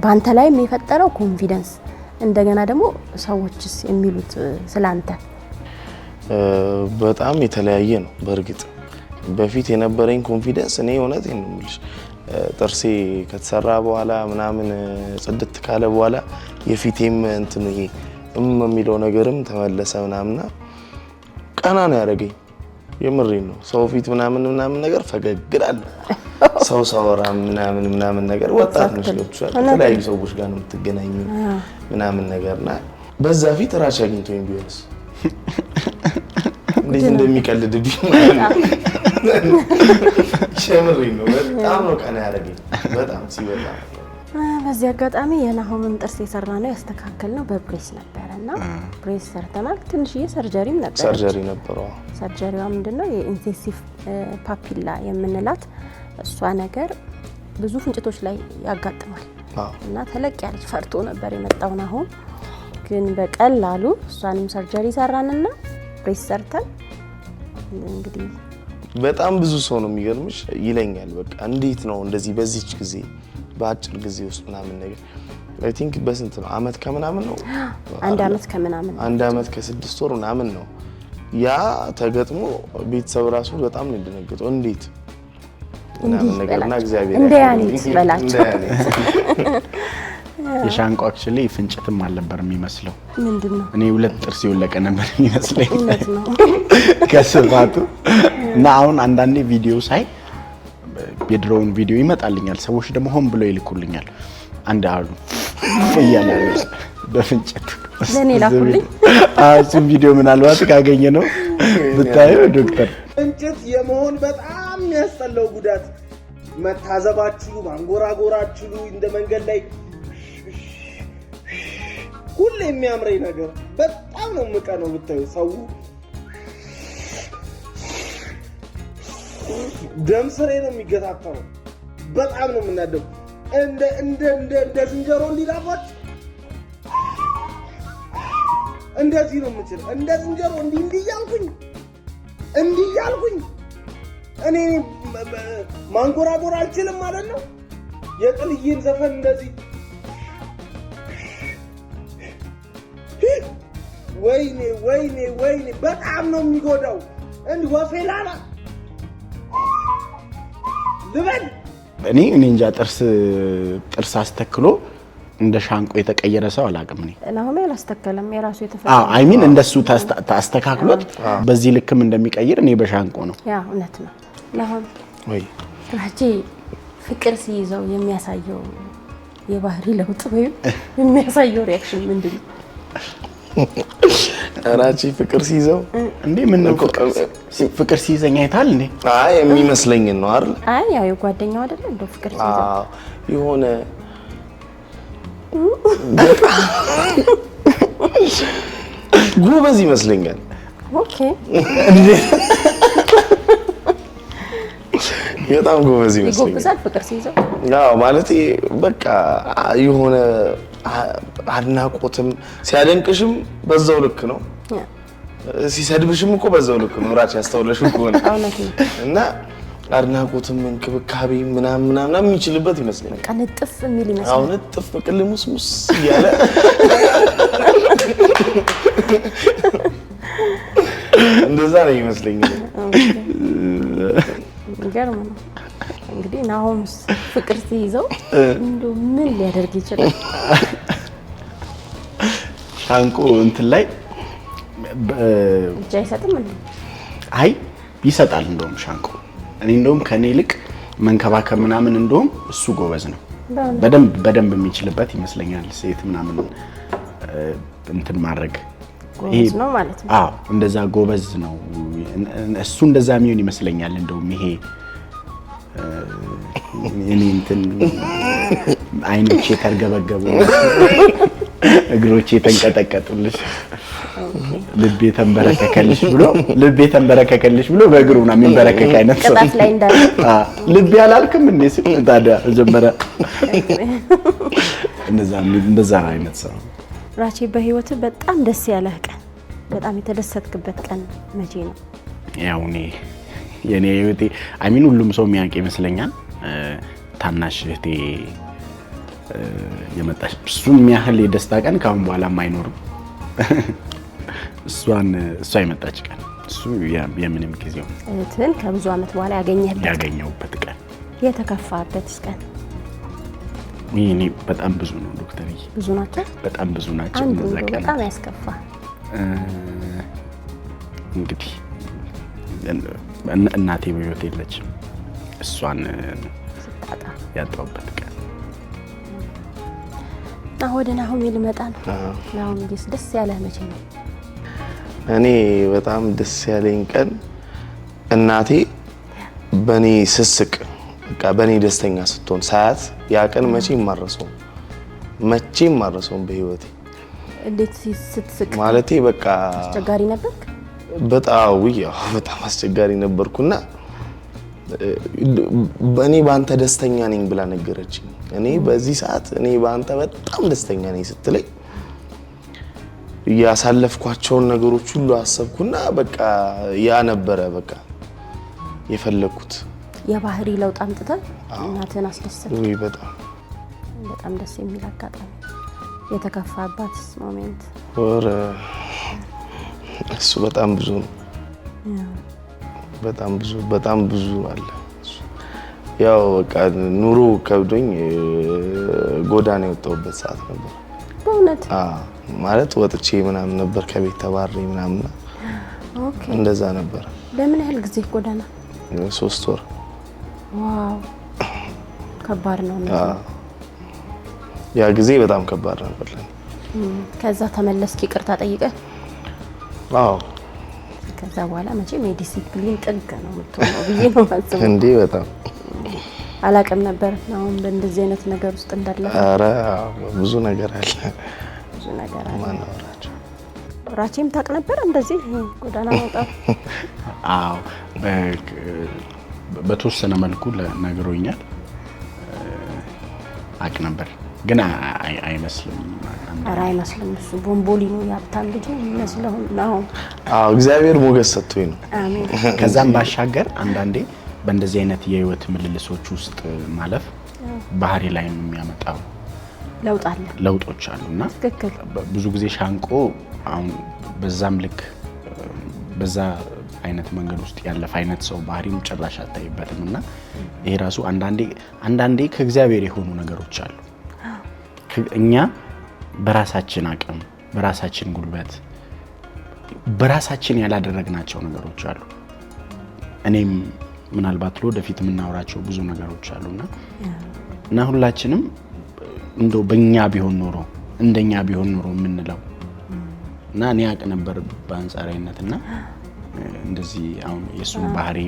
ባንተ ላይም የፈጠረው ኮንፊደንስ እንደገና ደግሞ ሰዎችስ የሚሉት ስላንተ በጣም የተለያየ ነው። በእርግጥ በፊት የነበረኝ ኮንፊደንስ እኔ እውነቴን ነው የምልሽ ጥርሴ ከተሰራ በኋላ ምናምን ጽድት ካለ በኋላ የፊቴም እንትን ይሄ የሚለው ነገርም ተመለሰ ምናምንና ቀና ነው ያደረገኝ። የምሬን ነው። ሰው ፊት ምናምን ነገር ፈገግ እላለሁ። ሰው ሳወራ ምናምን ነገር ወጣት መስሎሻል። ከተለያዩ ሰዎች ጋር ነው የምትገናኙ ምናምን ነገርና በዛ ፊት ራስ አግኝቶኝ ቢሆንስ እንዴት እንደሚቀልድብኝ የምሬን ነው። በጣም ነው ቀና ያደረገኝ በጣም ሲበዛ። በዚህ አጋጣሚ የናሆምን ጥርስ የሰራ ነው ያስተካከል ነው በብሬስ ነበርና ብሬስ ሰርተናል። ትንሽዬ ሰርጀሪም ነበር። ሰርጀሪ ነበረው። ሰርጀሪዋ ምንድነው የኢንሴሲቭ ፓፒላ የምንላት እሷ ነገር ብዙ ፍንጭቶች ላይ ያጋጥማል እና ተለቅ ያለች ፈርቶ ነበር የመጣው ናሆም። ግን በቀላሉ እሷንም ሰርጀሪ ሰራንና ብሬስ ሰርተን እንግዲህ በጣም ብዙ ሰው ነው የሚገርምሽ ይለኛል። በቃ እንዴት ነው እንደዚህ በዚች ጊዜ በአጭር ጊዜ ውስጥ ምናምን ነገር አይ ቲንክ በስንት ነው አመት ከምናምን ነው አንድ አመት ከ6 ወር ምናምን ነው ያ ተገጥሞ ቤተሰብ ራሱ በጣም ነው እንደነገጠው። እንዴት ምናምን ነገርና እግዚአብሔር እንዴት በላቸው። የሻንቆ አክቹሊ ፍንጭትም አልነበር የሚመስለው። ምንድነው እኔ ሁለት ጥርስ ይወለቀ ነበር የሚመስለኝ ነው ከስፋቱ እና አሁን አንዳንዴ ቪዲዮ ሳይ የድሮውን ቪዲዮ ይመጣልኛል። ሰዎች ደግሞ ሆን ብሎ ይልኩልኛል። አንድ አሉ ይያላል በፍንጭት ለኔ ላኩልኝ። እሱን ቪዲዮ ምናልባት ካገኘ ነው ብታዩ ዶክተር ፍንጭት የመሆን በጣም የሚያስጠላው ጉዳት መታዘባችሁ ማንጎራጎራችሁ እንደ መንገድ ላይ ሁሌ የሚያምረኝ ነገር በጣም ነው የምቀነው ብታዩ ሰው ደም ስሬ ነው የሚገታተረው በጣም ነው የምናደው እንደ ዝንጀሮ እንዲላፋች እንደዚህ ነው የምችል እንደ ዝንጀሮ እንዲያልኩኝ እኔ ማንጎራጎር አልችልም ማለት ነው የጥልዬን ዘፈን እንደዚህ ወይኔ በጣም ነው የሚጎዳው እንዲህ ወፌላላ ልበል እኔ እንጃ ጥርስ አስተክሎ እንደ ሻንቆ የተቀየረ ሰው አላውቅም እኔ ናሆም ያላስተከለም የራሱ የተፈጠረ አይ ሚን እንደሱ ታስተካክሎት በዚህ ልክም እንደሚቀይር እኔ በሻንቆ ነው ያ እውነት ነው ናሆም ወይ ራቼ ፍቅር ሲይዘው የሚያሳየው የባህሪ ለውጥ ወይም የሚያሳየው ሪአክሽን ምንድነው ራቼ ፍቅር ሲይዘው እንዴ ምን ነው ፍቅር ሲይዘኝ አይታል እንዴ አይ የሚመስለኝ ነው አይደል አይ ያው የጓደኛው አይደል እንደው ፍቅር ሲይዘው የሆነ ጉበዝ ይመስለኛል ኦኬ በጣም ጉበዝ ይመስለኛል ይጎብዛል ፍቅር ሲይዘው ያው ማለት በቃ የሆነ አድናቆትም ሲያደንቅሽም በዛው ልክ ነው ሲሰድብሽም እኮ በዛው ልክ ነው ራስ ያስተውለሽ እኮ ነው እና አድናቆትም እንክብካቤ ምናምን የሚችልበት ይመስለኛል ቀንጥፍ የሚል ይመስላል አሁን ጥፍ ቅልሙስሙስ ያለ እንደዛ ነው ይመስለኛል ገርም ነው እንግዲህ ናሆምስ ፍቅር ሲይዘው እንደው ምን ሊያደርግ ይችላል ሻንቆ እንትን ላይ እጅ አይሰጥም እንዴ አይ ይሰጣል እንደውም ሻንቆ እኔ እንደውም ከኔ ልክ መንከባከብ ምናምን እንደውም እሱ ጎበዝ ነው በደንብ የሚችልበት ይመስለኛል ሴት ምናምን እንትን ማድረግ ጎበዝ ነው ማለት ነው አዎ እንደዛ ጎበዝ ነው እሱ እንደዛ የሚሆን ይመስለኛል እንደውም ይሄ እኔ እንትን አይኖቼ ተርገበገቡ እግሮቼ ተንቀጠቀጡልሽ ልቤ ተንበረከከልሽ ብሎ በእግሩ ነው የሚንበረከክ አይነት ሰው ቅጣት ላይ እንዳለ ልቤ አላልክም እንዴ ታዲያ ጀመረ እንደዛ አይነት ሰው ራቼ በህይወት በጣም ደስ ያለህ ቀን በጣም የተደሰትክበት ቀን መቼ ነው ያው የኔ ህይወቴ አይ ሚን ሁሉም ሰው የሚያውቅ ይመስለኛል ታናሽ እህቴ የመጣች እሱን የሚያህል የደስታ ቀን ካሁን በኋላ ማይኖርም እሷ የመጣች ቀን እሱ የምንም ጊዜው እህትን ከብዙ አመት በኋላ ያገኘሁበት ቀን የተከፋበት ቀን ይሄኔ በጣም ብዙ ነው ዶክተር ብዙ ናቸው በጣም ብዙ ናቸው እንደዛ ቀን በጣም ያስከፋ እንግዲህ እናቴ በህይወት የለችም እሷን ስታጣ ያጣሁበት ቀን ወደ ናሆም ልመጣ ነው ናሆም ደስ ያለህ መቼ ነው እኔ በጣም ደስ ያለኝ ቀን እናቴ በኔ ስስቅ በቃ በኔ ደስተኛ ስትሆን ሳያት ያ ቀን መቼም ማረሰው በህይወቴ እንዴት ስትስቅ ማለቴ በቃ አስቸጋሪ ነበርክ በጣም አስቸጋሪ ነበርኩና እኔ ባንተ ደስተኛ ነኝ ብላ ነገረችኝ እኔ በዚህ ሰዓት እኔ ባንተ በጣም ደስተኛ ነኝ ስትለኝ ያሳለፍኳቸውን ነገሮች ሁሉ አሰብኩና በቃ ያ ነበረ በቃ የፈለኩት የባህሪ ለውጥ አምጥተህ እናትህን አስደሰትክ ወይ በጣም ደስ የሚል አጋጣሚ የተከፋባት ሞሜንት ወረ እሱ በጣም ብዙ ነው በጣም ብዙ አለ ያው በቃ ኑሮ ከብዶኝ ጎዳና የወጣሁበት ሰዓት ነበር በእውነት ማለት ወጥቼ ምናምን ነበር ከቤት ተባረሪ ምናምን ኦኬ እንደዛ ነበር ለምን ያህል ጊዜ ጎዳና 3 ወር ዋው ከባድ ነው ያ ጊዜ በጣም ከባድ ነበር ከዛ ተመለስክ ይቅርታ ጠይቀህ አዎ ከዛ በኋላ መቼም የዲሲፕሊን ጥግ ነው የምትሆነው ብዬ ነው ማስበው እንዴ በጣም አላቅም ነበር አሁን በእንደዚህ አይነት ነገር ውስጥ እንዳለ። ኧረ ብዙ ነገር አለ። ብዙ ነገር አለ። ማናወራቸው ራቼም ታውቅ ነበር እንደዚህ ጎዳና መውጣት? አዎ በተወሰነ መልኩ ነግሮኛል። አውቅ ነበር ግን አይመስልም። ኧረ አይመስልም። እሱ ቦምቦሊኖ ያብታም ልጅ ነው የሚመስለው ነው። አዎ እግዚአብሔር ሞገስ ሰጥቶኝ ነው። አሜን። ከዛም ባሻገር አንዳንዴ በእንደዚህ አይነት የህይወት ምልልሶች ውስጥ ማለፍ ባህሪ ላይ የሚያመጣው ለውጦች አሉና ትክክል። ብዙ ጊዜ ሻንቆ አሁን በዛም ልክ በዛ አይነት መንገድ ውስጥ ያለፈ አይነት ሰው ባህሪም ጭራሽ አታይበትምና ይሄ ራሱ አንዳንዴ ከእግዚአብሔር የሆኑ ነገሮች አሉ። እኛ በራሳችን አቅም በራሳችን ጉልበት በራሳችን ያላደረግናቸው ነገሮች አሉ። እኔም ምናልባት ለወደፊት የምናወራቸው ብዙ ነገሮች አሉና እና ሁላችንም እንደው በእኛ ቢሆን ኖሮ እንደኛ ቢሆን ኖሮ የምንለው እና እኔ አውቅ ነበር በአንጻራዊነትና እንደዚህ አሁን የሱን ባህሪ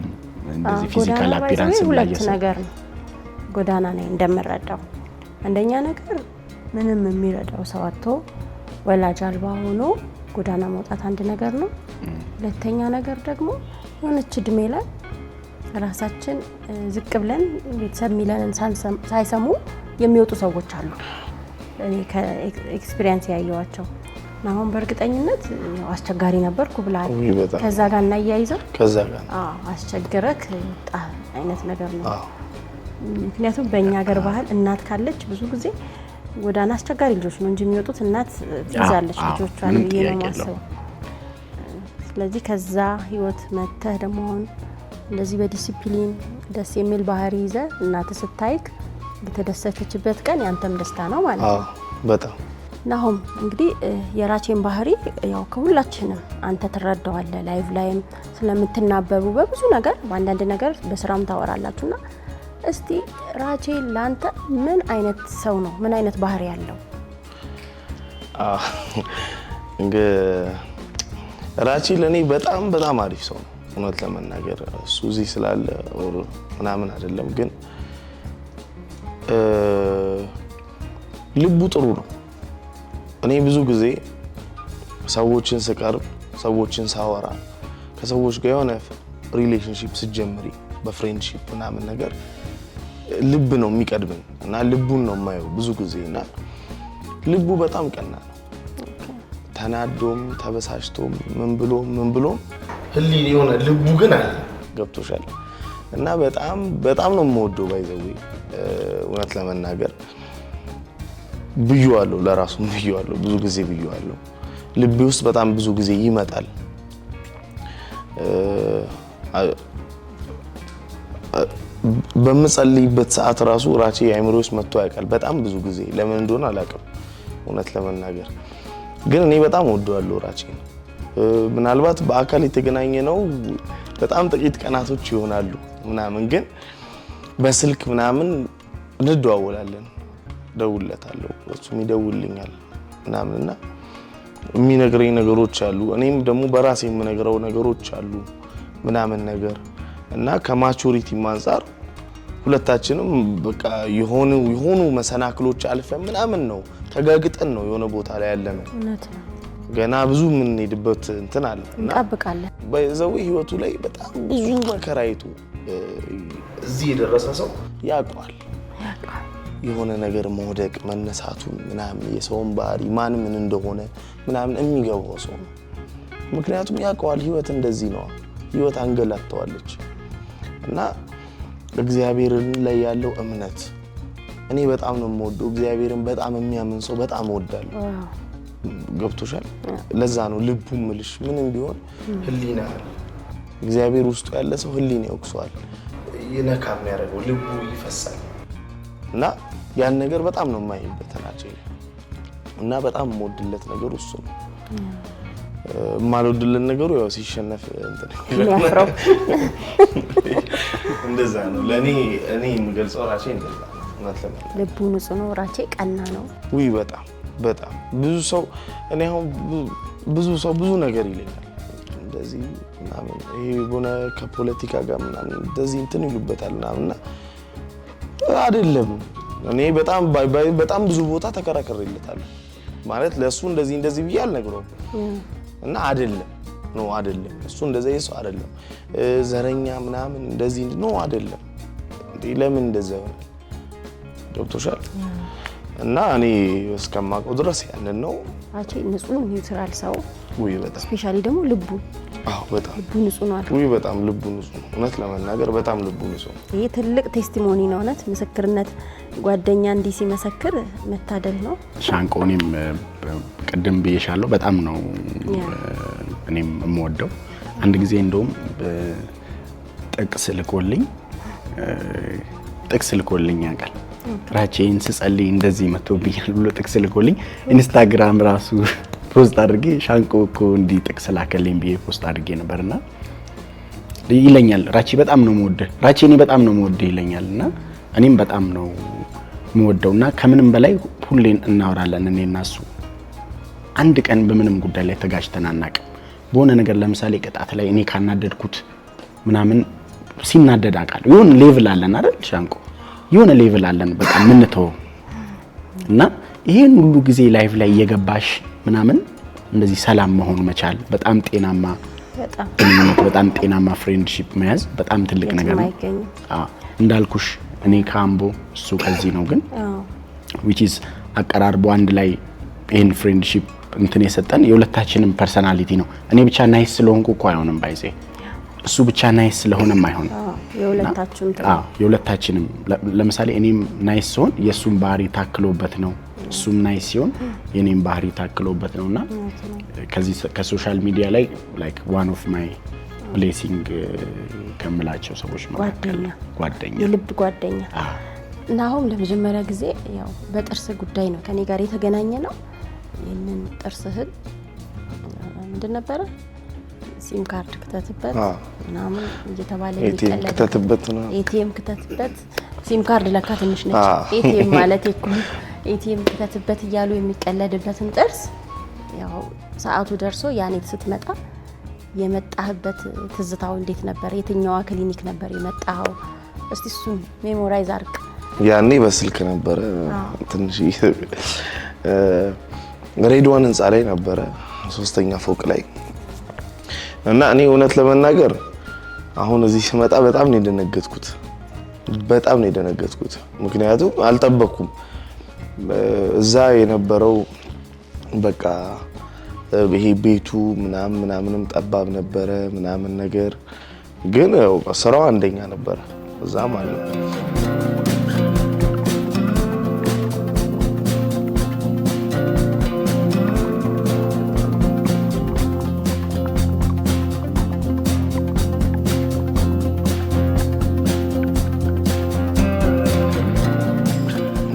እንደዚህ ፊዚካል አፒራንስ ሁለት ነገር ነው ጎዳና ላይ እንደምረዳው። አንደኛ ነገር ምንም የሚረዳው ሰው አጥቶ ወላጅ አልባ ሆኖ ጎዳና መውጣት አንድ ነገር ነው። ሁለተኛ ነገር ደግሞ የሆነች እድሜ ላይ ራሳችን ዝቅ ብለን ቤተሰብ ሚለንን ሳይሰሙ የሚወጡ ሰዎች አሉ። እኔ ከኤክስፒሪየንስ ያየዋቸው አሁን በእርግጠኝነት አስቸጋሪ ነበርኩ ብላል። ከዛ ጋር እናያይዘው ከዛ ጋር አስቸግረክ ወጣ አይነት ነገር ነው። ምክንያቱም በእኛ ሀገር ባህል እናት ካለች ብዙ ጊዜ ጎዳና አስቸጋሪ ልጆች ነው እንጂ የሚወጡት እናት ትይዛለች ልጆቿን ብዬ ነው የማስበው። ስለዚህ ከዛ ህይወት መተህ ደግሞ አሁን እንደዚህ በዲሲፕሊን ደስ የሚል ባህሪ ይዘ እናት ስታይክ የተደሰተችበት ቀን ያንተም ደስታ ነው ማለት ነው። በጣም ናሆም እንግዲህ የራቼን ባህሪ ያው ከሁላችንም አንተ ትረዳዋለህ። ላይቭ ላይም ስለምትናበቡ በብዙ ነገር በአንዳንድ ነገር በስራም ታወራላችሁና እስቲ ራቼ ላንተ ምን አይነት ሰው ነው? ምን አይነት ባህሪ ያለው? ራቼ ለኔ በጣም አሪፍ ሰው ነው። እውነት ለመናገር እሱ እዚህ ስላለ ምናምን አይደለም፣ ግን ልቡ ጥሩ ነው። እኔ ብዙ ጊዜ ሰዎችን ስቀርብ ሰዎችን ሳወራ ከሰዎች ጋር የሆነ ሪሌሽንሺፕ ስትጀምሪ በፍሬንድሺፕ ምናምን ነገር ልብ ነው የሚቀድመኝ እና ልቡን ነው የማየው ብዙ ጊዜ እና ልቡ በጣም ቀና ነው። ተናዶም ተበሳጭቶም ምን ብሎም ህሊና የሆነ ልቡ ግን አለ። ገብቶሻል? እና በጣም ነው የምወደው። ባይዘው እውነት ለመናገር ብዩዋለሁ፣ ለራሱም ብዩዋለሁ፣ ብዙ ጊዜ ብዩዋለሁ። ልቤ ውስጥ በጣም ብዙ ጊዜ ይመጣል። በምጸልይበት ሰዓት ራሱ ራቼ አይምሮ ውስጥ መጥቶ ያውቃል በጣም ብዙ ጊዜ። ለምን እንደሆነ አላውቅም እውነት ለመናገር ግን እኔ በጣም ወደዋለሁ ራቼ። ምናልባት በአካል የተገናኘ ነው በጣም ጥቂት ቀናቶች ይሆናሉ ምናምን፣ ግን በስልክ ምናምን እንደዋወላለን። ደውለታለሁ እሱም ይደውልልኛል ምናምንና የሚነግረኝ ነገሮች አሉ፣ እኔም ደግሞ በራሴ የምነግረው ነገሮች አሉ ምናምን ነገር እና ከማቹሪቲ አንፃር ሁለታችንም በቃ የሆኑ መሰናክሎች አልፈን ምናምን ነው ተጋግጠን ነው የሆነ ቦታ ላይ ያለነው። ገና ብዙ የምንሄድበት እንትን አለ እንጠብቃለን። በዛው ህይወቱ ላይ በጣም ብዙ መከራይቱ እዚህ የደረሰ ሰው ያውቃል የሆነ ነገር መውደቅ መነሳቱ ምናምን የሰውን ባህሪ ማን ምን እንደሆነ ምናምን የሚገባው ሰው ነው። ምክንያቱም ያውቃል ህይወት እንደዚህ ነው። ህይወት አንገላታዋለች እና እግዚአብሔርን ላይ ያለው እምነት እኔ በጣም ነው የምወደው። እግዚአብሔርን በጣም የሚያምን ሰው በጣም እወዳለሁ። ገብቶሻል? ለዛ ነው ልቡም ምልሽ ምንም ቢሆን ህሊና እግዚአብሔር ውስጡ ያለ ሰው ህሊና ይወቅሰዋል፣ ይነካ የሚያደርገው ልቡ ይፈሳል እና ያን ነገር በጣም ነው የማይበት ናቸው እና በጣም የምወድለት ነገር እሱ ነው። የማልወድለት ነገሩ ያው ሲሸነፍ የሚያፍረው እንደዛ ነው። ለኔ እኔ የምገልጸው ራሴ እንደዛ ነው። ልቡ ንጹህ ነው፣ ራቼ ቀና ነው። ውይ በጣም ብዙ ሰው እኔ አሁን ብዙ ሰው ብዙ ነገር ይለኛል እንደዚህ ምናምን ይሄ ሆነ ከፖለቲካ ጋር ምናምን እንደዚህ እንትን ይሉበታል ምናምንና አይደለም እኔ በጣም ብዙ ቦታ ተከራከረለታለሁ ማለት ለሱ እንደዚህ ብዬ አልነግረውም እና አይደለም እሱ እንደዚህ ሰው አይደለም ዘረኛ ምናምን እንደዚህ ነው አይደለም ለምን እንደዛ ዶክተር እና እኔ እስከማውቀው ድረስ ያንን ነው አቺ ንጹህ ኒውትራል ሰው ወይ በጣም ስፔሻሊ ደግሞ ልቡ በጣም ልቡ ንጹህ ነው አይደል? በጣም ልቡ ንጹህ ነው እውነት ለመናገር በጣም ልቡ ንጹህ ነው። ይሄ ትልቅ ቴስቲሞኒ ነው እውነት ምስክርነት ጓደኛ እንዲህ ሲመሰክር መታደል ነው። ሻንቆኔም ቅድም ብዬሻለሁ በጣም ነው እኔም የምወደው አንድ ጊዜ እንደውም ጥቅስ ልኮልኝ ያውቃል ራቼን ስጸልይ እንደዚህ መጥቶብኛል ብሎ ጥቅስ ልኮልኝ ኢንስታግራም ራሱ ፖስት አድርጌ ሻንቆ እኮ እንዲህ ጥቅስ ላከልኝ ብዬ ፖስት አድርጌ ነበርና ይለኛል ራቼ በጣም ነው የምወደው ይለኛልና እኔም በጣም ነው የምወደውና ከምንም በላይ ሁሌን እናወራለን እኔና እሱ አንድ ቀን በምንም ጉዳይ ላይ ተጋጭተን አናውቅም በሆነ ነገር ለምሳሌ ቅጣት ላይ እኔ ካናደድኩት ምናምን ሲናደድ አውቃለሁ የሆነ ሌቭል አለን አይደል ሻንቆ የሆነ ሌቭል አለን በቃ ምን ተው እና ይሄን ሁሉ ጊዜ ላይቭ ላይ እየገባሽ ምናምን እንደዚህ ሰላም መሆን መቻል በጣም ጤናማ ፍሬንድሺፕ መያዝ በጣም ትልቅ ነገር ነው እንዳልኩሽ እኔ ካምቦ እሱ ከዚህ ነው ግን which is አቀራርቦ አንድ ላይ ይሄን ፍሬንድሺፕ እንትን የሰጠን የሁለታችንም ፐርሰናሊቲ ነው እኔ ብቻ ናይስ ስለሆንኩ እኮ አይሆንም ባይዜ እሱ ብቻ ናይስ ስለሆነም አይሆንም የሁለታችንም ለምሳሌ እኔም ናይስ ሲሆን የሱም ባህሪ ታክሎበት ነው እሱም ናይስ ሲሆን የኔም ባህሪ ታክሎበት ነውና ከዚህ ከሶሻል ሚዲያ ላይ like one of my blessing ከምላቸው ሰዎች ጓደኛ የልብ ጓደኛ እና አሁን ለመጀመሪያ ጊዜ ያው በጥርስ ጉዳይ ነው ከኔ ጋር የተገናኘ ነው ይሄንን ጥርስህን ምንድን ነበር ሲም ካርድ ከተተበት ምናምን እየተባለ ይቀለድበት ኤቲኤም ከተተበት ሲም ካርድ ለካ ትንሽ ነች ኤቲኤም ማለት ኤቲኤም ከተተበት እያሉ የሚቀለድበትን ጥርስ ያው ሰዓቱ ደርሶ ያኔ ስትመጣ የመጣህበት ትዝታው እንዴት ነበር የትኛው ክሊኒክ ነበር የመጣው እስቲ እሱን ሜሞራይዝ አድርግ ያኔ በስልክ ነበር ትንሽ ሬድዋን ህንጻ ላይ ነበር 3ኛ ፎቅ ላይ እና እኔ እውነት ለመናገር አሁን እዚህ ስመጣ በጣም ነው የደነገጥኩት ምክንያቱም አልጠበኩም እዛ የነበረው በቃ ይሄ ቤቱ ምናምንም ጠባብ ነበረ ምናምን ነገር ግን ስራው አንደኛ ነበር እዛ ማለት ነው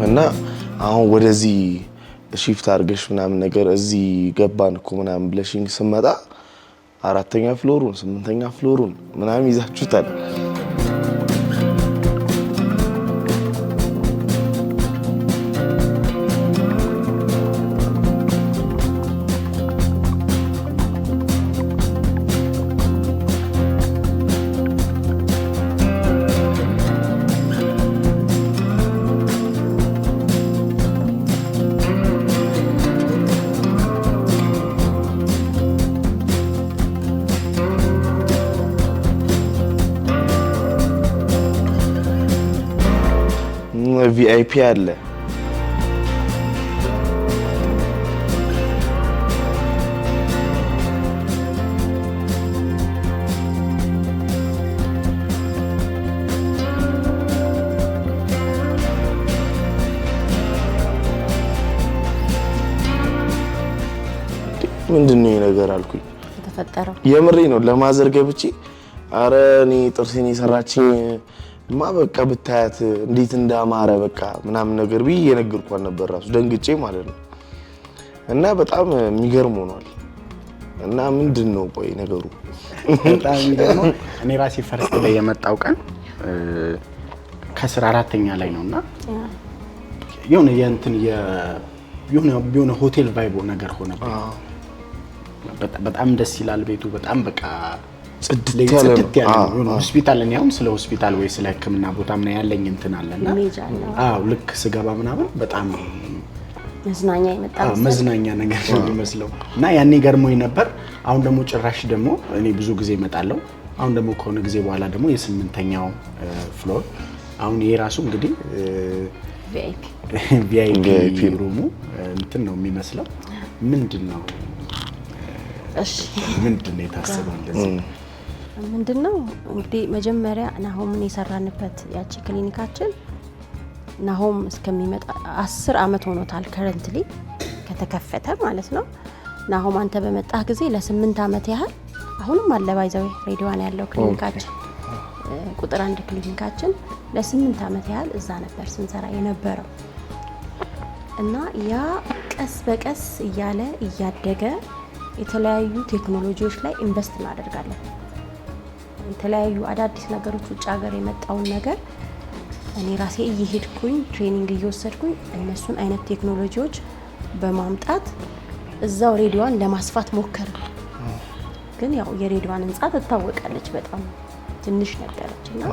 እና አሁን ወደዚህ ሺፍት አድርገሽ ምናምን ነገር እዚህ ገባን እኮ ምናምን ብለሽኝ ስመጣ 4ኛ ፍሎሩን 8ኛ ፍሎሩን ምናምን ይዛችሁታል ቪአይፒ አለ ምንድነው ነገር አልኩኝ ተፈጠረው የምሬ ነው ለማዘር ገብቼ አረ እኔ ጥርሴን የሰራችኝ በቃ ብታያት እንዴት እንዳማረ በቃ ምናምን ነገር ብዬ የነገርኳት ነበር ራሱ ደንግጬ ማለት ነው እና በጣም የሚገርም ሆኗል እና ምንድነው ቆይ ነገሩ በጣም የሚገርመው እኔ ራሴ ፈርስት ላይ የመጣው ቀን ከስራ 4ኛ ላይ ነውና የሆነ ሆቴል ቫይቦ ነገር ሆነ በጣም ደስ ይላል ቤቱ በጣም በቃ ጽድት ያለ ነው ሆስፒታል ነው ያው ስለ ሆስፒታል ወይ ስለ ህክምና ቦታ ምን ያለኝ እንትን አለና አዎ ልክ ስገባ ምናምን በጣም መዝናኛ ነገር የሚመስለው እና ያኔ ገርሞኝ ነበር። አሁን ደግሞ ጭራሽ ደግሞ እኔ ብዙ ጊዜ እመጣለሁ። አሁን ደግሞ ከሆነ ጊዜ በኋላ ደግሞ የ8ኛው ፍሎር አሁን የራሱ እንግዲህ ቪአይፒ ሩሙ እንትን ነው የሚመስለው። ምንድነው የታሰበው እንደዚህ? ምንድነው እንግዲህ መጀመሪያ ናሆምን የሰራንበት ያቺ ክሊኒካችን ናሆም እስከሚመጣ 10 አመት ሆኖታል ከረንትሊ ከተከፈተ ማለት ነው። ናሆም አንተ በመጣህ ጊዜ ለ8 አመት ያህል አሁንም አለባይዛው ሬዲዋን ያለው ክሊኒካችን ቁጥር 1 ክሊኒካችን ለ8 አመት ያህል እዛ ነበር ስንሰራ የነበረው እና ያ ቀስ በቀስ እያለ እያደገ የተለያዩ ቴክኖሎጂዎች ላይ ኢንቨስት እናደርጋለን። የተለያዩ አዳዲስ ነገሮች ውጭ ሀገር የመጣውን ነገር እኔ ራሴ እየሄድኩኝ ትሬኒንግ እየወሰድኩኝ እነሱን አይነት ቴክኖሎጂዎች በማምጣት እዛው ሬዲዮን ለማስፋት ሞከር። ግን ያው የሬዲዮን ህንጻ ትታወቃለች በጣም ትንሽ ነበረችና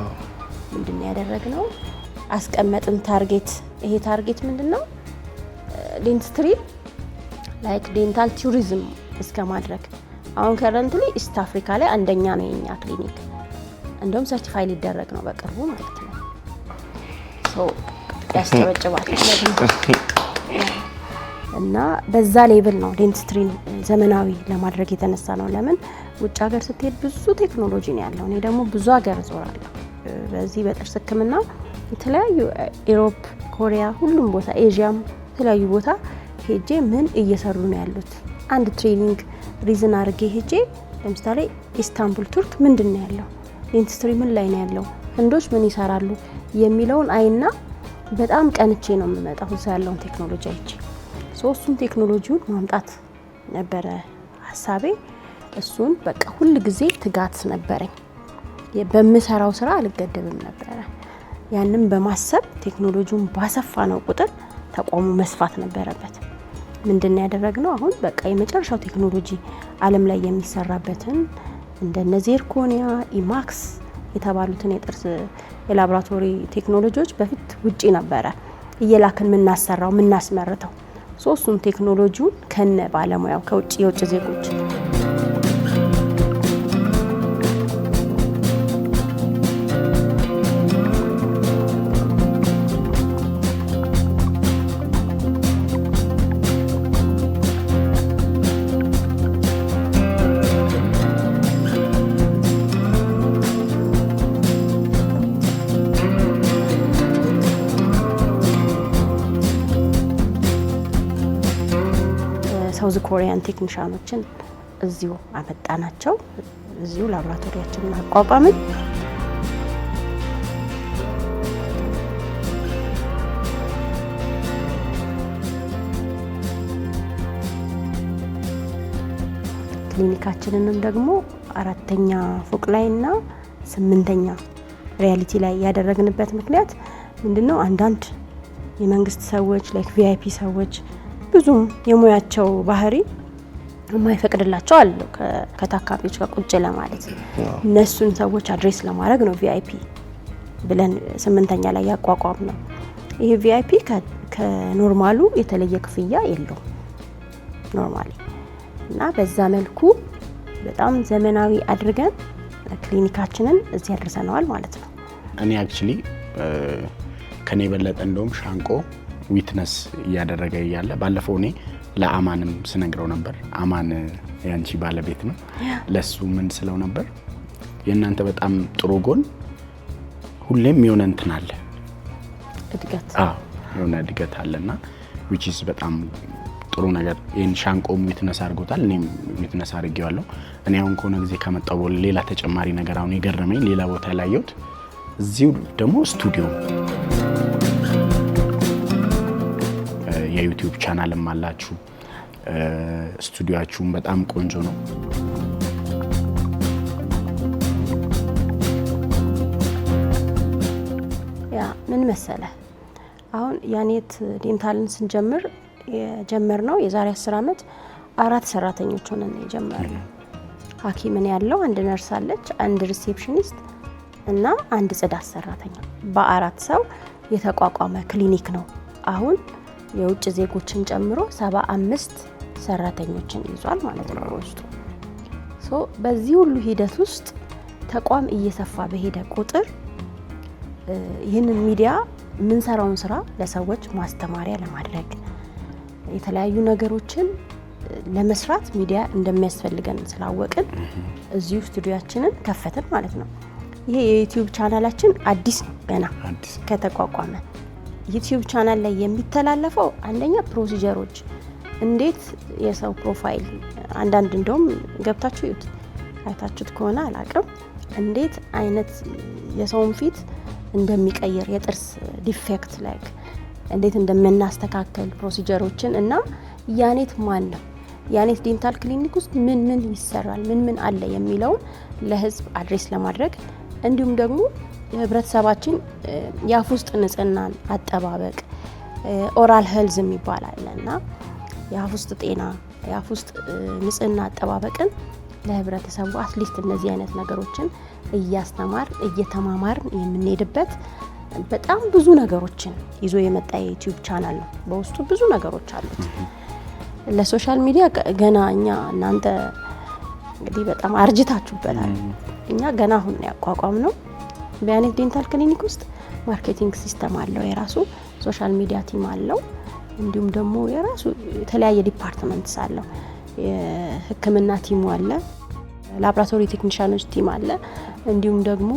ምንድነው ያደረግነው? አስቀመጥን ታርጌት። ይሄ ታርጌት ምንድነው? ዴንቲስትሪ ላይክ ዴንታል ቱሪዝም እስከ ማድረግ አሁን ከረንትሊ ኢስት አፍሪካ ላይ አንደኛ ነው የኛ ክሊኒክ። እንደውም ሰርቲፋይ ሊደረግ ነው በቅርቡ ማለት ነው። ያስተበጭባል እና በዛ ሌቭል ነው ዴንቲስትሪን ዘመናዊ ለማድረግ የተነሳ ነው። ለምን ውጭ ሀገር ስትሄድ ብዙ ቴክኖሎጂ ነው ያለው። እኔ ደግሞ ብዙ ሀገር ዞራለሁ በዚህ በጥርስ ህክምና የተለያዩ ኢሮፕ፣ ኮሪያ፣ ሁሉም ቦታ ኤዥያም የተለያዩ ቦታ ሄጄ ምን እየሰሩ ነው ያሉት አንድ ትሬኒንግ ሪዝን አድርጌ ሄጄ ለምሳሌ ኢስታንቡል ቱርክ ምንድነው ያለው ዴንቲስትሪ ምን ላይ ነው ያለው ህንዶች ምን ይሰራሉ የሚለውን አይና በጣም ቀንቼ ነው የምመጣው እዛ ያለውን ቴክኖሎጂ አይቼ ሶስቱን ቴክኖሎጂውን ማምጣት ነበረ ሐሳቤ። እሱን በቃ ሁሉ ጊዜ ትጋት ነበረኝ። በምሰራው ስራ አልገደብም ነበረ። ያንን በማሰብ ቴክኖሎጂውን ባሰፋ ነው ቁጥር ተቋሙ መስፋት ነበረበት። ምንድነው ያደረግነው? አሁን በቃ የመጨረሻው ቴክኖሎጂ ዓለም ላይ የሚሰራበትን እንደነ ዚርኮኒያ፣ ኢማክስ የተባሉትን የጥርስ የላቦራቶሪ ቴክኖሎጂዎች በፊት ውጪ ነበረ እየላክን ምናሰራው ምናስመርተው። ሶስቱም ቴክኖሎጂውን ከነ ባለሙያው ከውጪ የውጭ ዜጎች ሳውዝ ኮሪያን ቴክኒሻኖችን እዚሁ አመጣናቸው። እዚሁ ላቦራቶሪያችንን አቋቋምን። ክሊኒካችንንም ደግሞ 4ኛ ፎቅ ላይና 8ኛ ሪያሊቲ ላይ ያደረግንበት ምክንያት ምንድነው? አንዳንድ የመንግስት ሰዎች ላይክ ቪአይፒ ሰዎች ብዙም የሙያቸው ባህሪ የማይፈቅድላቸው አሉ ከታካሚዎች ጋር ቁጭ ለማለት እነሱን ሰዎች አድሬስ ለማድረግ ነው ቪአይፒ ብለን 8ኛ ላይ ያቋቋም ነው። ይሄ ቪአይፒ ከኖርማሉ የተለየ ክፍያ የለውም ኖርማሊ እና በዛ መልኩ በጣም ዘመናዊ አድርገን ክሊኒካችንን እዚህ አድርሰናል ማለት ነው። እኔ አክቹሊ ከኔ በለጠ እንደውም ሻንቆ ዊትነስ እያደረገ ያለ ባለፈው እኔ ለአማንም ስነግረው ነበር። አማን ያንቺ ባለቤት ነው። ለሱ ምን ስለው ነበር? የእናንተ በጣም ጥሩ ጎን ሁሌም የሆነ እንትን አለ እድገት። የሆነ እድገት አለና which is በጣም ጥሩ ነገር። ይሄን ሻንቆም ዊትነስ አድርጎታል፣ እኔም ዊትነስ አድርጌዋለሁ። እኔ አሁን ከሆነ ጊዜ ከመጣው ሌላ ተጨማሪ ነገር አሁን የገረመኝ ሌላ ቦታ ላይ ያየሁት እዚሁ ደግሞ ስቱዲዮ የዩቲዩብ ቻናልም አላችሁ። ስቱዲዮአችሁም በጣም ቆንጆ ነው። ያ ምን መሰለ አሁን ያኔት ዴንታልን ስንጀምር የጀመርነው የዛሬ 10 አመት 4 ሰራተኞች ሆነን የጀመርነው ሐኪም ነው ያለው፣ አንድ ነርስ አለች፣ አንድ ሪሴፕሽኒስት እና አንድ ጽዳት ሰራተኛ በ4 ሰው የተቋቋመ ክሊኒክ ነው። አሁን የውጭ ዜጎችን ጨምሮ 75 ሰራተኞችን ይዟል ማለት ነው ውስጡ። በዚህ ሁሉ ሂደት ውስጥ ተቋም እየሰፋ በሄደ ቁጥር ይህንን ሚዲያ የምንሰራውን ስራ ለሰዎች ማስተማሪያ ለማድረግ የተለያዩ ነገሮችን ለመስራት ሚዲያ እንደሚያስፈልገን ስላወቅን እዚሁ ስቱዲዮአችንን ከፈትን ማለት ነው። ይሄ የዩቲዩብ ቻናላችን አዲስ ነው፣ ገና ከተቋቋመ። ዩቲዩብ ቻናል ላይ የሚተላለፈው አንደኛ ፕሮሲጀሮች እንዴት የሰው ፕሮፋይል አንዳንድ እንደውም ገብታችሁ ይዩት አይታችሁት ከሆነ አላቅም እንዴት አይነት የሰውን ፊት እንደሚቀየር የጥርስ ዲፌክት ላይክ እንዴት እንደምናስተካከል ፕሮሲጀሮችን እና ያኔት ማን ነው ያኔት ዴንታል ክሊኒክ ውስጥ ምን ምን ይሰራል ምን አለ የሚለውን ለህዝብ አድሬስ ለማድረግ እንዲሁም ደግሞ ህብረተሰባችን የአፍ ውስጥ ንጽህናን አጠባበቅ ኦራል ሄልዝ የሚባል አለና የአፍ ውስጥ ጤና የአፍ ውስጥ ንጽህና አጠባበቅን ለህብረተሰቡ አትሊስት እነዚህ አይነት ነገሮችን እያስተማር እየተማማር የምንሄድበት በጣም ብዙ ነገሮችን ይዞ የመጣ የዩቲዩብ ቻናል ነው። በውስጡ ብዙ ነገሮች አሉት። ለሶሻል ሚዲያ ገና እኛ እናንተ እንግዲህ በጣም አርጅታችሁበታል። እኛ ገና አሁን ያቋቋም ነው። በያኔት ዴንታል ክሊኒክ ውስጥ ማርኬቲንግ ሲስተም አለው፣ የራሱ ሶሻል ሚዲያ ቲም አለው፣ እንዲሁም ደግሞ የራሱ የተለያየ ዲፓርትመንትስ አለው። የህክምና ቲሙ አለ፣ ላብራቶሪ ቴክኒሻኖች ቲም አለ፣ እንዲሁም ደግሞ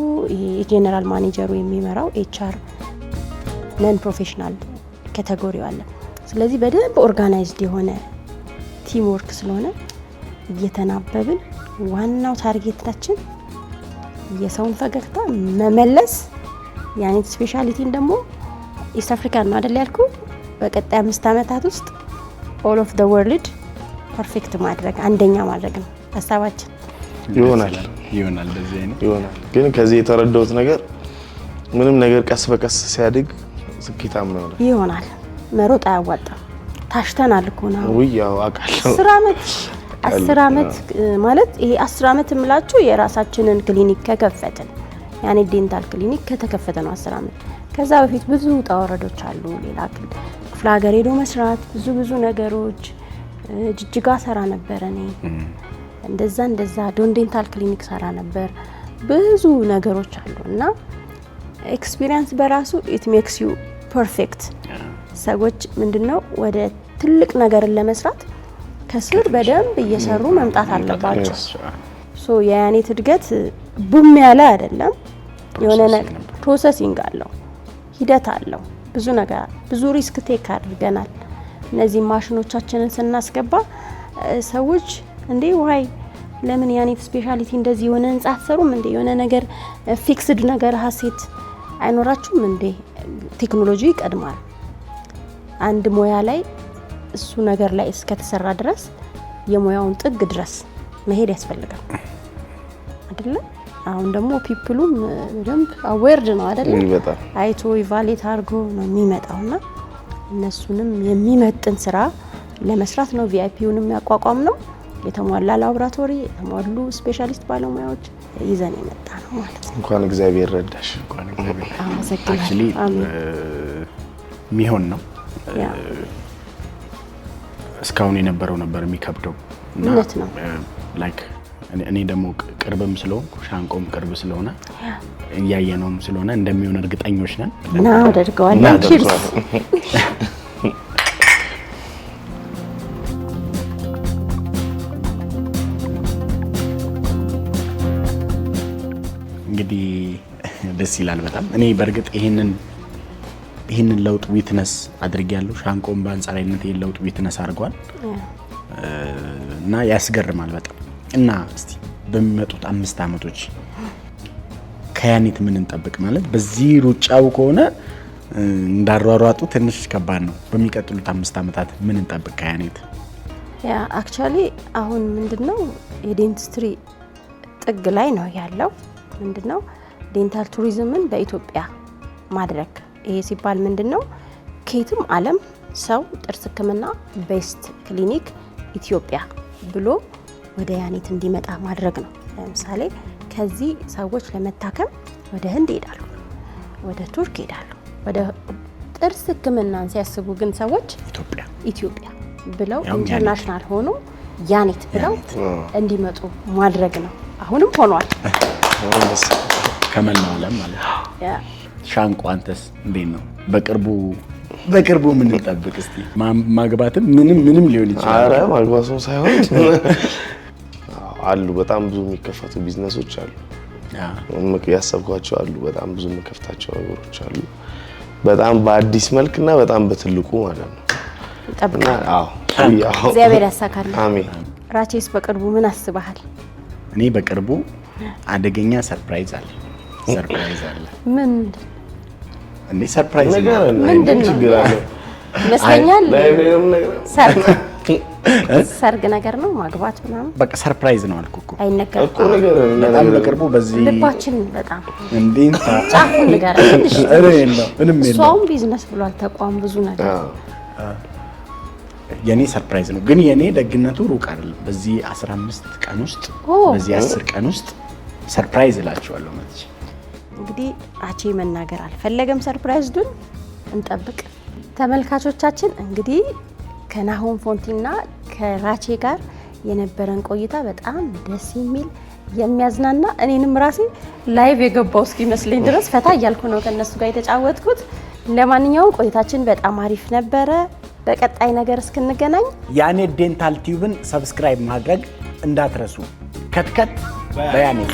የጄነራል ማኔጀሩ የሚመራው ኤችአር ነን ፕሮፌሽናል ካቴጎሪ አለ። ስለዚህ በደንብ ኦርጋናይዝድ የሆነ ቲም ወርክ ስለሆነ እየተናበብን ዋናው ታርጌታችን የሰውን ፈገግታ መመለስ ያኔት ስፔሻሊቲን ደግሞ ኢስት አፍሪካ ነው አይደል ያልኩ በቀጣይ 5 አመታት ውስጥ ኦል ኦፍ ዘ ወርልድ ፐርፌክት ማድረግ አንደኛ ማድረግ ነው ሀሳባችን። ይሆናል በዚህ አይነት ይሆናል። ግን ከዚህ የተረዳሁት ነገር ምንም ነገር ቀስ በቀስ ሲያድግ ስኬታማ ይሆናል። መሮጥ አያዋጣም። ታሽተናል እኮ ነው። ያው አውቃለሁ 10 አመት ማለት ይሄ 10 አመት እምላችሁ የራሳችንን ክሊኒክ ከከፈትን ያኔት ዴንታል ክሊኒክ ከተከፈተ ነው 10 አመት። ከዛ በፊት ብዙ ውጣ ወረዶች አሉ። ሌላ ክፍለ ሀገር ሄዶ መስራት ብዙ ነገሮች ጅጅጋ ሰራ ነበር እኔ እንደዛ ዶን ዴንታል ክሊኒክ ሰራ ነበር። ብዙ ነገሮች አሉ እና ኤክስፒሪየንስ በራሱ ኢት ሜክስ ዩ ፐርፌክት። ሰዎች ምንድነው ወደ ትልቅ ነገርን ለመስራት ከስር በደንብ እየሰሩ መምጣት አለባቸው። የያኔት እድገት ቡም ያለ አይደለም። የሆነ ነገር ፕሮሰሲንግ አለው፣ ሂደት አለው፣ ብዙ ነገር ብዙ ሪስክ ቴክ አድርገናል። እነዚህ ማሽኖቻችንን ስናስገባ ሰዎች እንዴ ዋይ ለምን ያኔት ስፔሻሊቲ እንደዚህ የሆነ ህንጻ አትሰሩም እንዴ የሆነ ነገር ፊክስድ ነገር ሀሴት አይኖራችሁም እንዴ? ቴክኖሎጂ ይቀድማል። አንድ ሙያ ላይ እሱ ነገር ላይ እስከተሰራ ድረስ የሙያውን ጥግ ድረስ መሄድ ያስፈልጋል አይደለ? አሁን ደግሞ ፒፕሉም በደንብ አዌርድ ነው አይደለ? አይቶ ኢቫሉዌት አድርጎ ነው የሚመጣውና እነሱንም የሚመጥን ስራ ለመስራት ነው ቪአይፒውንም ያቋቋም ነው። የተሟላ ላቦራቶሪ የተሟሉ ስፔሻሊስት ባለሙያዎች ይዘን የመጣ ነው ማለት ነው። እንኳን እግዚአብሔር ረዳሽ። አክቹሊ ሚሆን ነው እስካሁን የነበረው ነበር የሚከብደው እና ነው ላይክ እኔ ደግሞ ቅርብም ስለሆንኩ ሻንቆም ቅርብ ስለሆነ እያየነውም ስለሆነ እንደሚሆን እርግጠኞች ነን እና አደርገዋለን። ቺርስ። እንግዲህ ደስ ይላል በጣም። እኔ በእርግጥ ይሄንን ለውጥ ዊትነስ አድርጌያለሁ። ሻንቆም በአንጻራዊነት ይሄን ለውጥ ዊትነስ አድርጓል እና ያስገርማል በጣም። እና እስቲ በሚመጡት 5 አመቶች ከያኔት ምን እንጠብቅ? ማለት በዚህ ሩጫው ከሆነ እንዳሯሯጡ ትንሽ ከባድ ነው። በሚቀጥሉት 5 አመታት ምን እንጠብቅ ከያኔት? ያ አክቹአሊ አሁን ምንድነው የዴንቲስትሪ ጥግ ላይ ነው ያለው። ምንድነው ዴንታል ቱሪዝምን በኢትዮጵያ ማድረግ። ይሄ ሲባል ምንድነው ከየትም ዓለም ሰው ጥርስ ህክምና ቤስት ክሊኒክ ኢትዮጵያ ብሎ ወደ ያኔት እንዲመጣ ማድረግ ነው። ለምሳሌ ከዚህ ሰዎች ለመታከም ወደ ህንድ ይሄዳሉ፣ ወደ ቱርክ ይሄዳሉ። ወደ ጥርስ ህክምናን ሲያስቡ ግን ሰዎች ኢትዮጵያ ብለው ኢንተርናሽናል ሆኖ ያኔት ብለው እንዲመጡ ማድረግ ነው። አሁንም ሆኗል ከመላው ዓለም ማለት ነው። ሻንቆ አንተስ እንዴት ነው? በቅርቡ ምን እንጠብቅ እስቲ? ማግባትም ምንም ሊሆን ይችላል። አረ ማግባቱም ሳይሆን አሉ በጣም ብዙ የሚከፈቱ ቢዝነሶች አሉ። ያሰብኳቸው አሉ። በጣም ብዙ የምከፍታቸው ነገሮች አሉ። በጣም በአዲስ መልክና በጣም በትልቁ ማለት ነው። ጠብቃ እግዚአብሔር ያሳካል። አሜን። ራቼስ በቅርቡ ምን አስበሃል? እኔ በቅርቡ አደገኛ ሰርፕራይዝ አለ። ምን እንዴ? ሰርፕራይዝ ምንድን ነው? ይመስለኛል ሰርግ ነገር ነው ማግባት ምናምን። በቃ ሰርፕራይዝ ነው አልኩ እኮ አይነገርም እኮ ነገር በጣም በቅርቡ በዚህ ልባችን በጣም እንዴ ጫፉን ነገር ምንም እሷም ቢዝነስ ብሏል ተቋም ብዙ ነገር የኔ ሰርፕራይዝ ነው። ግን የኔ ደግነቱ ሩቅ አይደለም። በዚህ 15 ቀን ውስጥ በዚህ 10 ቀን ውስጥ ሰርፕራይዝ እላችኋለሁ ማለት ነው። እንግዲህ ራቼ መናገር አልፈለገም። ሰርፕራይዙን እንጠብቅ ተመልካቾቻችን። እንግዲህ ከናሆም ፎንቲና ከራቼ ጋር የነበረን ቆይታ በጣም ደስ የሚል የሚያዝናና እኔንም ራሴ ላይቭ የገባው እስኪመስለኝ ድረስ ፈታ እያልኩ ነው ከነሱ ጋር የተጫወትኩት። ለማንኛውም ቆይታችን በጣም አሪፍ ነበረ። በቀጣይ ነገር እስክንገናኝ ያኔት ዴንታል ቲዩብን ሰብስክራይብ ማድረግ እንዳትረሱ። ከትከት በያኔት